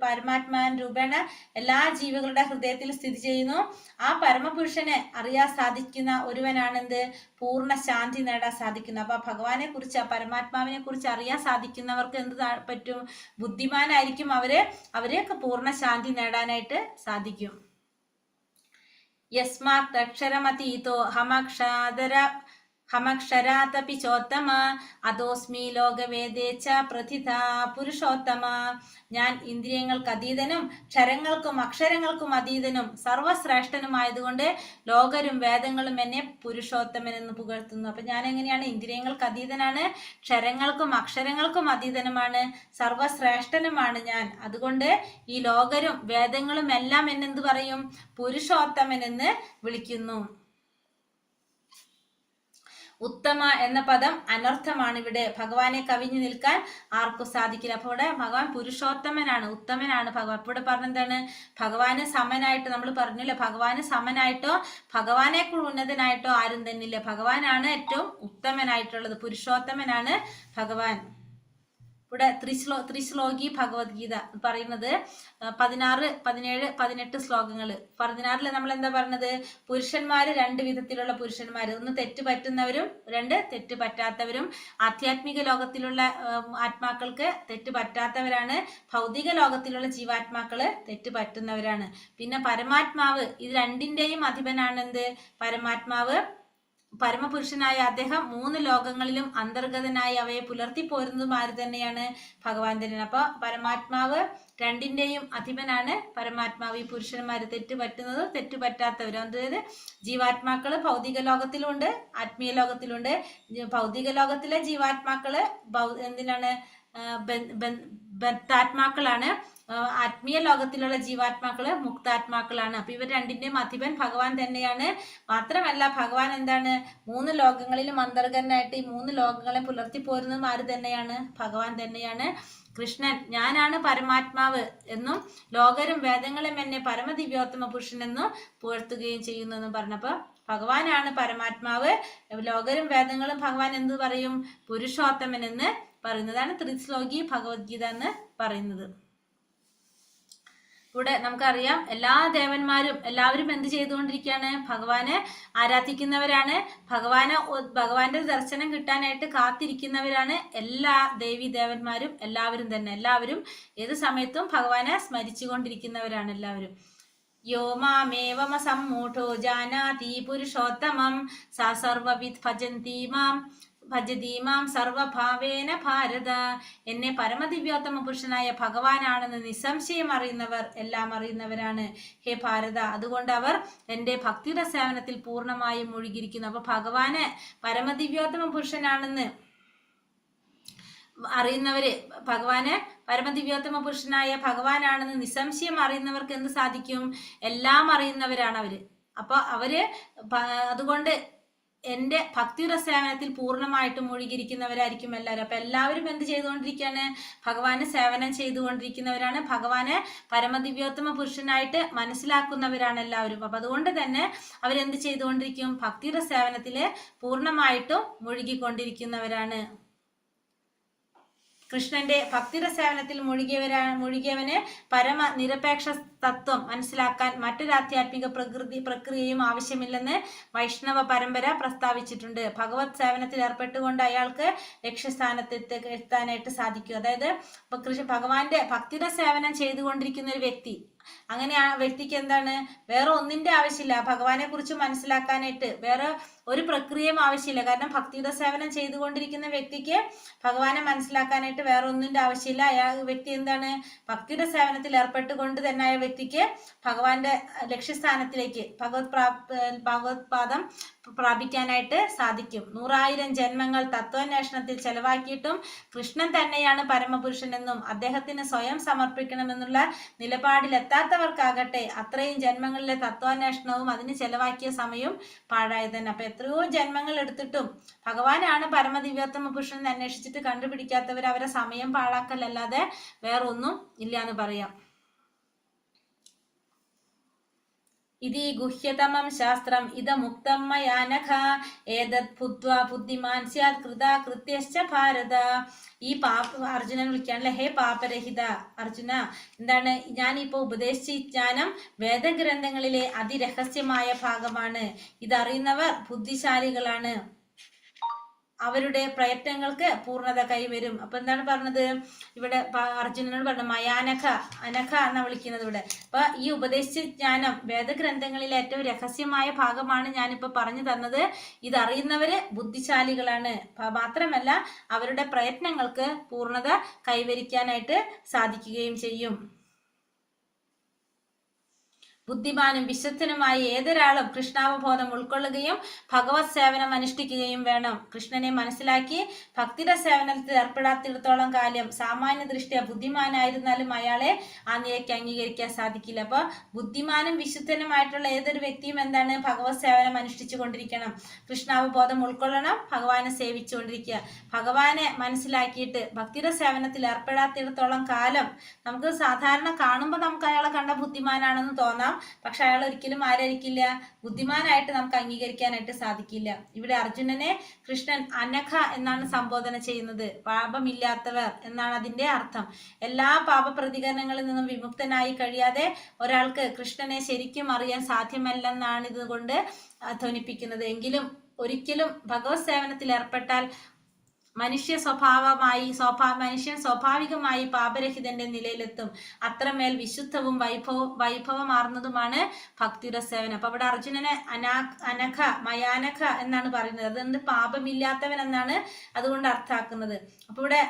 പരമാത്മാൻ രൂപേണ എല്ലാ ജീവികളുടെ ഹൃദയത്തിൽ സ്ഥിതി ചെയ്യുന്നു. ആ പരമപുരുഷനെ അറിയാൻ സാധിക്കുന്ന ഒരുവനാണെന്ത്? പൂർണ്ണ ശാന്തി നേടാൻ സാധിക്കുന്നു. അപ്പൊ ഭഗവാനെ കുറിച്ച്, ആ പരമാത്മാവിനെ കുറിച്ച് അറിയാൻ സാധിക്കുന്നവർക്ക് എന്ത് പറ്റും? ബുദ്ധിമാനായിരിക്കും അവരെയൊക്കെ പൂർണ്ണ ശാന്തി നേടാനായിട്ട് സാധിക്കും. യസ്മാത് അക്ഷരമതീതോ ഹമക്ഷരാതപി ചോത്തമ അതോസ്മി ലോകവേദേച്ച പ്രതിഥ പുരുഷോത്തമ. ഞാൻ ഇന്ദ്രിയങ്ങൾക്ക് അതീതനും ക്ഷരങ്ങൾക്കും അക്ഷരങ്ങൾക്കും അതീതനും സർവശ്രേഷ്ഠനുമായതുകൊണ്ട് ലോകരും വേദങ്ങളും എന്നെ പുരുഷോത്തമൻ എന്ന് പുകഴ്ത്തുന്നു. അപ്പൊ ഞാൻ എങ്ങനെയാണ്? ഇന്ദ്രിയങ്ങൾക്ക് അതീതനാണ്, ക്ഷരങ്ങൾക്കും അക്ഷരങ്ങൾക്കും അതീതനുമാണ്, സർവശ്രേഷ്ഠനുമാണ് ഞാൻ. അതുകൊണ്ട് ഈ ലോകരും വേദങ്ങളും എല്ലാം എന്നെന്ത് പറയും? പുരുഷോത്തമൻ എന്ന് വിളിക്കുന്നു. ഉത്തമ എന്ന പദം അനർത്ഥമാണ്. ഇവിടെ ഭഗവാനെ കവിഞ്ഞു നിൽക്കാൻ ആർക്കും സാധിക്കില്ല. അപ്പോൾ ഇവിടെ ഭഗവാൻ പുരുഷോത്തമനാണ്, ഉത്തമനാണ് ഭഗവാൻ. അപ്പോൾ ഇവിടെ പറഞ്ഞെന്താണ്? ഭഗവാന് സമനായിട്ട്, നമ്മൾ പറഞ്ഞില്ലേ, ഭഗവാന് സമനായിട്ടോ ഭഗവാനേക്കാൾ ഉന്നതനായിട്ടോ ആരും തന്നില്ല. ഭഗവാനാണ് ഏറ്റവും ഉത്തമനായിട്ടുള്ളത്, പുരുഷോത്തമനാണ് ഭഗവാൻ. ഇവിടെ ത്രിശ്ലോകി ഭഗവത്ഗീത പറയുന്നത് 16, 17, 18 ശ്ലോകങ്ങൾ. 16 നമ്മൾ എന്താ പറഞ്ഞത്? പുരുഷന്മാര് 2 വിധത്തിലുള്ള പുരുഷന്മാര്, ഒന്ന് തെറ്റ് പറ്റുന്നവരും 2 തെറ്റ് പറ്റാത്തവരും. ആധ്യാത്മിക ലോകത്തിലുള്ള ആത്മാക്കൾക്ക് തെറ്റ് പറ്റാത്തവരാണ്, ഭൗതിക ലോകത്തിലുള്ള ജീവാത്മാക്കള് തെറ്റ് പറ്റുന്നവരാണ്. പിന്നെ പരമാത്മാവ്, ഇത് രണ്ടിന്റെയും അധിപനാണെന്ത്? പരമാത്മാവ്. പരമപുരുഷനായ അദ്ദേഹം 3 ലോകങ്ങളിലും അന്തർഗതനായി അവയെ പുലർത്തി പോരുന്നതും ആര് തന്നെയാണ്? ഭഗവാൻ തന്നെയാണ്. അപ്പൊ പരമാത്മാവ് രണ്ടിന്റെയും അധിപനാണ് പരമാത്മാവ്. ഈ പുരുഷന്മാര് തെറ്റ് പറ്റുന്നതും തെറ്റ് പറ്റാത്തവരും, അതായത് ജീവാത്മാക്കള് ഭൗതിക ലോകത്തിലുണ്ട്, ആത്മീയ ലോകത്തിലുണ്ട്. ഭൗതിക ലോകത്തിലെ ജീവാത്മാക്കള് എന്തിനാണ്? ബദ്ധാത്മാക്കളാണ്. ആത്മീയ ലോകത്തിലുള്ള ജീവാത്മാക്കള് മുക്താത്മാക്കളാണ്. അപ്പൊ ഇവർ രണ്ടിന്റെയും അധിപൻ ഭഗവാൻ തന്നെയാണ്. മാത്രമല്ല ഭഗവാൻ എന്താണ്? 3 ലോകങ്ങളിലും അന്തർഗതനായിട്ട് ഈ 3 ലോകങ്ങളെ പുലർത്തി പോരുന്നതും ആര് തന്നെയാണ്? ഭഗവാൻ തന്നെയാണ്. കൃഷ്ണൻ ഞാനാണ് പരമാത്മാവ് എന്നും ലോകരും വേദങ്ങളും എന്നെ പരമദിവ്യോത്തമ പുരുഷൻ എന്നും പുകഴ്ത്തുകയും ചെയ്യുന്നു എന്ന് പറഞ്ഞപ്പോ ഭഗവാനാണ് പരമാത്മാവ്, ലോകരും വേദങ്ങളും ഭഗവാൻ എന്ത് പറയും? പുരുഷോത്തമൻ എന്ന് പറയുന്നതാണ് ത്രിശ്ലോകി ഭഗവത്ഗീത എന്ന് പറയുന്നത്. ഇവിടെ നമുക്കറിയാം എല്ലാ ദേവന്മാരും എല്ലാവരും എന്ത് ചെയ്തുകൊണ്ടിരിക്കുകയാണ്? ഭഗവാനെ ആരാധിക്കുന്നവരാണ്. ഭഗവാന്റെ ദർശനം കിട്ടാനായിട്ട് കാത്തിരിക്കുന്നവരാണ് എല്ലാ ദേവി ദേവന്മാരും. എല്ലാവരും ഏത് സമയത്തും ഭഗവാനെ സ്മരിച്ചു കൊണ്ടിരിക്കുന്നവരാണ് എല്ലാവരും. യോ മാമേവമ സമ്മൂഢോ ജാനാതി പുരുഷോത്തമം സാ സർവവിദ് ഭജതീമാം സർവഭാവേന ഭാരത. എന്നെ പരമദിവ്യോത്തമ പുരുഷനായ ഭഗവാനാണെന്ന് നിസ്സംശയം അറിയുന്നവർ എല്ലാം അറിയുന്നവരാണ് ഹേ ഭാരത. അതുകൊണ്ട് അവർ എൻ്റെ ഭക്തിയുടെ സേവനത്തിൽ പൂർണ്ണമായും മുഴുകിയിരിക്കുന്നു. അപ്പൊ ഭഗവാന് പരമദിവ്യോത്തമ പുരുഷനാണെന്ന് അറിയുന്നവര്, ഭഗവാന് പരമദിവ്യോത്തമ പുരുഷനായ ഭഗവാനാണെന്ന് നിസ്സംശയം അറിയുന്നവർക്ക് എന്ത് സാധിക്കും? എല്ലാം അറിയുന്നവരാണ് അവര്. അപ്പൊ അവര് അതുകൊണ്ട് എൻ്റെ ഭക്തിയുടെ സേവനത്തിൽ പൂർണ്ണമായിട്ടും മുഴുകിയിരിക്കുന്നവരായിരിക്കും എല്ലാവരും. അപ്പൊ എല്ലാവരും എന്ത് ചെയ്തുകൊണ്ടിരിക്കുകയാണ്? ഭഗവാന് സേവനം ചെയ്തുകൊണ്ടിരിക്കുന്നവരാണ്. ഭഗവാനെ പരമദിവ്യോത്തമ പുരുഷനായിട്ട് മനസ്സിലാക്കുന്നവരാണ് എല്ലാവരും. അപ്പൊ അതുകൊണ്ട് തന്നെ അവരെന്ത് ചെയ്തുകൊണ്ടിരിക്കും? ഭക്തിയുടെ സേവനത്തില് പൂർണ്ണമായിട്ടും മുഴുകിക്കൊണ്ടിരിക്കുന്നവരാണ്. കൃഷ്ണന്റെ ഭക്തിയുടെ സേവനത്തിൽ മുഴുകിയവന് പരമ നിരപേക്ഷ തത്വം മനസ്സിലാക്കാൻ മറ്റൊരു ആധ്യാത്മിക പ്രക്രിയയും ആവശ്യമില്ലെന്ന് വൈഷ്ണവ പരമ്പര പ്രസ്താവിച്ചിട്ടുണ്ട്. ഭഗവത് സേവനത്തിൽ ഏർപ്പെട്ടുകൊണ്ട് അയാൾക്ക് ലക്ഷ്യസ്ഥാനത്ത് എത്താനായിട്ട് സാധിക്കും. അതായത് ഭഗവാന്റെ ഭക്തിയുടെ സേവനം ചെയ്തുകൊണ്ടിരിക്കുന്ന ഒരു വ്യക്തി, അങ്ങനെ ആ വ്യക്തിക്ക് എന്താണ്? വേറെ ഒന്നിന്റെ ആവശ്യമില്ല. ഭഗവാനെ കുറിച്ച് മനസ്സിലാക്കാനായിട്ട് വേറെ ഒരു പ്രക്രിയയും ആവശ്യമില്ല. കാരണം ഭക്തിയുടെ സേവനം ചെയ്തുകൊണ്ടിരിക്കുന്ന വ്യക്തിക്ക് ഭഗവാനെ മനസ്സിലാക്കാനായിട്ട് വേറെ ഒന്നിന്റെ ആവശ്യമില്ല. വ്യക്തി എന്താണ്? ഭക്തിയുടെ സേവനത്തിൽ ഏർപ്പെട്ടുകൊണ്ട് തന്നെ ആ വ്യക്തിക്ക് ഭഗവാന്റെ ലക്ഷ്യസ്ഥാനത്തിലേക്ക് ഭഗവത് പാദം പ്രാപിക്കാനായിട്ട് സാധിക്കും. 100,000 ജന്മങ്ങൾ തത്വാന്വേഷണത്തിൽ ചെലവാക്കിയിട്ടും കൃഷ്ണൻ തന്നെയാണ് പരമപുരുഷനെന്നും അദ്ദേഹത്തിന് സ്വയം സമർപ്പിക്കണമെന്നുള്ള നിലപാടിലെത്താത്തവർക്കാകട്ടെ അത്രയും ജന്മങ്ങളിലെ തത്വാന്വേഷണവും അതിന് ചെലവാക്കിയ സമയവും പാഴായി തന്നെ. അപ്പൊ എത്രയോ ജന്മങ്ങൾ എടുത്തിട്ടും ഭഗവാനാണ് പരമദിവ്യോത്തമ പുരുഷൻ അന്വേഷിച്ചിട്ട് കണ്ടുപിടിക്കാത്തവർ അവരെ സമയം പാഴാക്കലല്ലാതെ വേറൊന്നും ഇല്ല എന്ന് പറയാം. ഇതി ഗുഹ്യതമം ശാസ്ത്രം ഇദമുക്തം മയാ നഖ ഏതത് ഭൂത്വാ ബുദ്ധിമാൻ സ്യാത് കൃതാ കൃത്യശ്ച ഭാരത. ഈ അർജുനൻ വിളിക്കാണല്ലേ, ഹേ പാപരഹിത അർജുന, എന്താണ് ഞാനിപ്പോ ഉപദേശിച്ച ജ്ഞാനം വേദഗ്രന്ഥങ്ങളിലെ അതിരഹസ്യമായ ഭാഗമാണ്. ഇതറിയുന്നവർ ബുദ്ധിശാലികളാണ്, അവരുടെ പ്രയത്നങ്ങൾക്ക് പൂർണ്ണത കൈവരും. അപ്പൊ എന്താണ് പറഞ്ഞത് ഇവിടെ? അർജുനനോട് പറഞ്ഞു മയാനഖ, അനഖ എന്നാ വിളിക്കുന്നത് ഇവിടെ. അപ്പൊ ഈ ഉപദേശിച്ച ജ്ഞാനം വേദഗ്രന്ഥങ്ങളിലെ ഏറ്റവും രഹസ്യമായ ഭാഗമാണ് ഞാനിപ്പോ പറഞ്ഞു തന്നത്. ഇതറിയുന്നവര് ബുദ്ധിശാലികളാണ്, മാത്രമല്ല അവരുടെ പ്രയത്നങ്ങൾക്ക് പൂർണ്ണത കൈവരിക്കാനായിട്ട് സാധിക്കുകയും ചെയ്യും. ബുദ്ധിമാനും വിശുദ്ധനുമായ ഏതൊരാളും കൃഷ്ണാവബോധം ഉൾക്കൊള്ളുകയും ഭഗവത് സേവനം അനുഷ്ഠിക്കുകയും വേണം. കൃഷ്ണനെ മനസ്സിലാക്കി ഭക്തിയുടെ സേവനത്തിൽ ഏർപ്പെടാത്തിടത്തോളം കാലം സാമാന്യ ദൃഷ്ടിയ ബുദ്ധിമാനായിരുന്നാലും അയാളെ ആ നിലയ്ക്ക് അംഗീകരിക്കാൻ സാധിക്കില്ല. അപ്പൊ ബുദ്ധിമാനും വിശുദ്ധനുമായിട്ടുള്ള ഏതൊരു വ്യക്തിയും എന്താണ്? ഭഗവത് സേവനം അനുഷ്ഠിച്ചു കൊണ്ടിരിക്കണം, കൃഷ്ണാവബോധം ഉൾക്കൊള്ളണം, ഭഗവാനെ സേവിച്ചുകൊണ്ടിരിക്കുക. ഭഗവാനെ മനസ്സിലാക്കിയിട്ട് ഭക്തിയുടെ സേവനത്തിൽ ഏർപ്പെടാത്തിടത്തോളം കാലം നമുക്ക് സാധാരണ കാണുമ്പോൾ നമുക്ക് അയാളെ കണ്ട ബുദ്ധിമാനാണെന്ന് തോന്നാം, പക്ഷെ അയാൾ ഒരിക്കലും ആരായിരിക്കില്ല? ബുദ്ധിമാനായിട്ട് നമുക്ക് അംഗീകരിക്കാനായിട്ട് സാധിക്കില്ല. ഇവിടെ അർജുനനെ കൃഷ്ണൻ അനഘ എന്നാണ് സംബോധന ചെയ്യുന്നത്. പാപമില്ലാത്തവർ എന്നാണ് അതിന്റെ അർത്ഥം. എല്ലാ പാപപ്രതികരണങ്ങളിൽ നിന്നും വിമുക്തനായി കഴിയാതെ ഒരാൾക്ക് കൃഷ്ണനെ ശരിക്കും അറിയാൻ സാധ്യമല്ലെന്നാണ് ഇതുകൊണ്ട് ധ്വനിപ്പിക്കുന്നത്. എങ്കിലും ഒരിക്കലും ഭഗവത് സേവനത്തിൽ ഏർപ്പെട്ടാൽ മനുഷ്യൻ സ്വാഭാവികമായി പാപരഹിതന്റെ നിലയിലെത്തും. അത്രമേൽ വിശുദ്ധവും വൈഭവമാർന്നതുമാണ് ഭക്തിയുടെ സേവനം. അപ്പൊ അവിടെ അർജുനനെ അനഘ മയാനഘ എന്നാണ് പറയുന്നത്. അതുകൊണ്ട് പാപമില്ലാത്തവൻ എന്നാണ് അതുകൊണ്ട് അർത്ഥാക്കുന്നത്. അപ്പൊ ഇവിടെ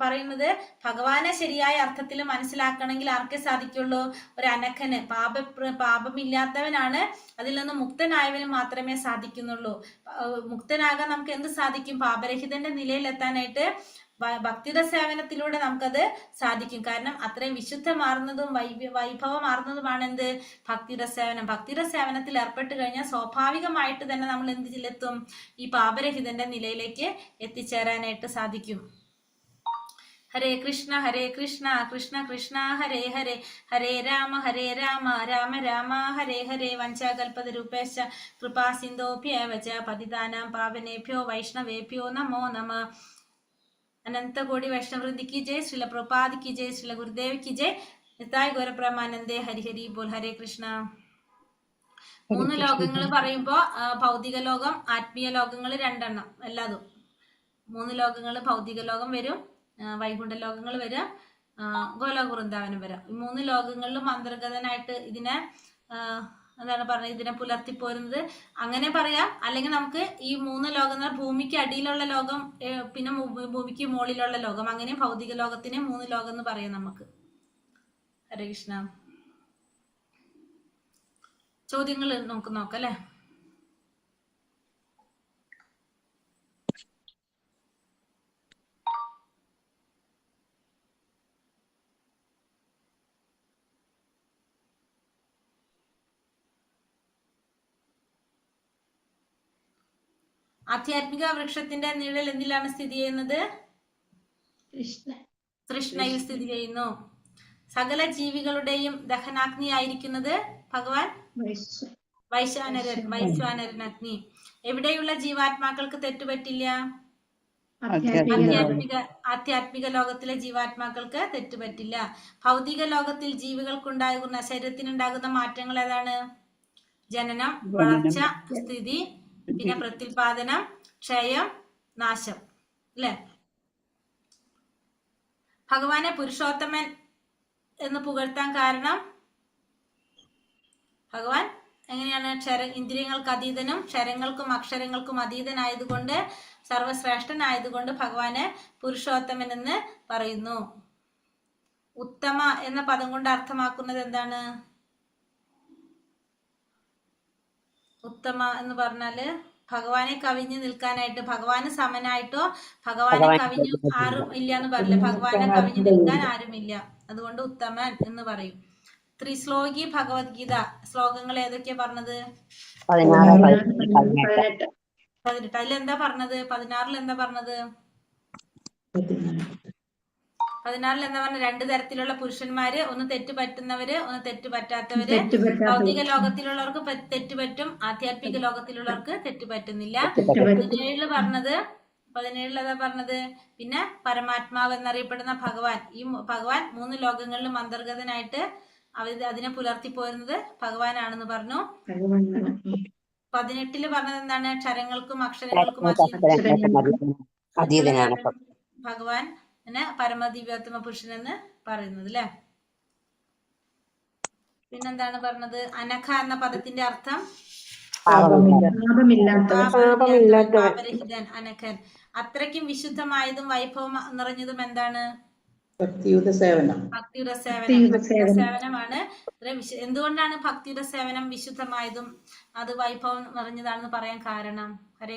പറയുന്നത് ഭഗവാനെ ശരിയായ അർത്ഥത്തിൽ മനസ്സിലാക്കണമെങ്കിൽ ആർക്കേ സാധിക്കുള്ളൂ? ഒരു അനഘന്, പാപമില്ലാത്തവനാണ്, അതിൽ നിന്ന് മുക്തനായവന് മാത്രമേ സാധിക്കുന്നുള്ളൂ. മുക്തനാകാൻ നമുക്ക് എന്ത് സാധിക്കും? പാപരഹിതന്റെ നിലയിലെത്താനായിട്ട് ഭക്തിയുടെ സേവനത്തിലൂടെ നമുക്കത് സാധിക്കും. കാരണം അത്രയും വിശുദ്ധമാർന്നതും വൈഭവമാർന്നതുമാണ് എന്ത്? ഭക്തിയുടെ സേവനം. ഭക്തിയുടെ സേവനത്തിൽ ഏർപ്പെട്ട് കഴിഞ്ഞാൽ സ്വാഭാവികമായിട്ട് തന്നെ നമ്മൾ എന്തിലെത്തും? ഈ പാപരഹിതന്റെ നിലയിലേക്ക് എത്തിച്ചേരാനായിട്ട് സാധിക്കും. ഹരേ കൃഷ്ണ കൃഷ്ണ കൃഷ്ണ ഹരേ ഹരേ, ഹരേ രാമ രാമ രാമ ഹരേ ഹരേ. വഞ്ചാകൽപതരൂപേശ്ച കൃപാ സിന്ധോഭ്യേവ ച പതിതാനാം പാവനേഭ്യോ വൈഷ്ണവേഭ്യോ നമോ നമഃ. അനന്ത കോടി വൈഷ്ണവൃന്ദി की जय, श्रील प्रभुपाद की जय, श्रील गुरुदेव की जय, നിതായ് ഗൗരപ്രമാനന്ദേ ഹരി ഹരി ബോൽ. ഹരേ കൃഷ്ണ. 3 ലോകങ്ങൾ പറയുമ്പോ ഭൗതിക ലോകം, ആത്മീയ ലോകങ്ങൾ 2 എല്ലാതും. 3 ലോകങ്ങൾ, ഭൗതിക ലോകം വരും, വൈകുണ്ഠ ലോകങ്ങൾ വരും, ഗോലോക വൃന്ദാവനം വരും. ഈ 3 ലോകങ്ങളിലും അന്തർഗതനായിട്ട് ഇതിനെ എന്താണ് പറഞ്ഞത്? ഇതിനെ പുലർത്തിപ്പോരുന്നത് അങ്ങനെ പറയാം. അല്ലെങ്കിൽ നമുക്ക് ഈ 3 ലോകങ്ങൾ, ഭൂമിക്ക് അടിയിലുള്ള ലോകം, പിന്നെ ഭൂമിക്ക് മുകളിലുള്ള ലോകം, അങ്ങനെ ഭൗതിക ലോകത്തിനെ 3 ലോകം എന്ന് പറയാം നമുക്ക്. ഹരേ കൃഷ്ണ. ചോദ്യങ്ങൾ നമുക്ക് നോക്കാം അല്ലെ? ആധ്യാത്മിക വൃക്ഷത്തിന്റെ നിഴൽ എന്തിലാണ് സ്ഥിതി ചെയ്യുന്നത്? തൃഷ്ണയിൽ സ്ഥിതി ചെയ്യുന്നു. സകല ജീവികളുടെയും ദഹനാഗ്നി ആയിരിക്കുന്നത് ഭഗവാൻ വൈശ്വാനരൻ അഗ്നി. എവിടെയുള്ള ജീവാത്മാക്കൾക്ക് തെറ്റുപറ്റില്ല? ആധ്യാത്മിക ലോകത്തിലെ ജീവാത്മാക്കൾക്ക് തെറ്റുപറ്റില്ല. ഭൗതിക ലോകത്തിൽ ജീവികൾക്കുണ്ടാകുന്ന, ശരീരത്തിനുണ്ടാകുന്ന മാറ്റങ്ങൾ ഏതാണ്? ജനനം, വളർച്ച, സ്ഥിതി, പിന്നെ പ്രത്യുൽപാദനം, ക്ഷയം, നാശം അല്ലെ? ഭഗവാനെ പുരുഷോത്തമൻ എന്ന് പുകഴ്ത്താൻ കാരണം ഭഗവാൻ എങ്ങനെയാണ്? ഇന്ദ്രിയങ്ങൾക്ക് അതീതനും ക്ഷരങ്ങൾക്കും അക്ഷരങ്ങൾക്കും അതീതനായതുകൊണ്ട്, സർവശ്രേഷ്ഠനായതുകൊണ്ട് ഭഗവാനെ പുരുഷോത്തമൻ എന്ന് പറയുന്നു. ഉത്തമ എന്ന പദം കൊണ്ട് അർത്ഥമാക്കുന്നത് എന്താണ്? ഉത്തമ എന്ന് പറഞ്ഞാല് ഭഗവാനെ കവിഞ്ഞു നിൽക്കാനായിട്ട്, ഭഗവാന് സമനായിട്ടോ ഭഗവാനെ കവിഞ്ഞു ആരും ഇല്ല എന്ന് പറയില്ല, ഭഗവാനെ കവിഞ്ഞു നിൽക്കാൻ ആരുമില്ല, അതുകൊണ്ട് ഉത്തമൻ എന്ന് പറയും. ത്രിശ്ലോകി ഭഗവത്ഗീത ശ്ലോകങ്ങൾ ഏതൊക്കെയാ പറഞ്ഞത്? 16, 18. അതിലെന്താ പറഞ്ഞത്? 16 എന്താ പറഞ്ഞത്? 16 എന്താ പറഞ്ഞ? 2 തരത്തിലുള്ള പുരുഷന്മാര്, ഒന്ന് തെറ്റ് പറ്റുന്നവര്, ഒന്ന് തെറ്റ് പറ്റാത്തവര്. ഭൗതിക ലോകത്തിലുള്ളവർക്ക് തെറ്റ് പറ്റും, ആധ്യാത്മിക ലോകത്തിലുള്ളവർക്ക് തെറ്റ് പറ്റുന്നില്ല. 17 പറഞ്ഞത്, 17 എന്താ പറഞ്ഞത്? പിന്നെ പരമാത്മാവ് എന്നറിയപ്പെടുന്ന ഭഗവാൻ, ഈ ഭഗവാൻ 3 ലോകങ്ങളിലും അന്തർഗതനായിട്ട് അതിനെ പുലർത്തി പോരുന്നത് ഭഗവാനാണെന്ന് പറഞ്ഞു. 18 പറഞ്ഞത് എന്താണ്? ക്ഷരങ്ങൾക്കും അക്ഷരങ്ങൾക്കും അതീതനാണ് ഭഗവാൻ പരമദിവ്യോത്തമ പുരുഷൻ എന്ന് പറയുന്നത് അല്ലെ. പിന്നെന്താണ് പറഞ്ഞത്? അനഘ എന്ന പദത്തിന്റെ അർത്ഥം പാപരഹിതൻ, അനഘൻ. അത്രയ്ക്കും വിശുദ്ധമായതും വൈഭവം നിറഞ്ഞതും എന്താണ്? ഭക്തിയുടെ സേവനം. ഭക്തിയുടെ സേവനമാണ്. എന്തുകൊണ്ടാണ് ഭക്തിയുടെ സേവനം വിശുദ്ധമായതും അത് വൈഭവം നിറഞ്ഞതാണെന്ന് പറയാൻ കാരണം? ഹരേ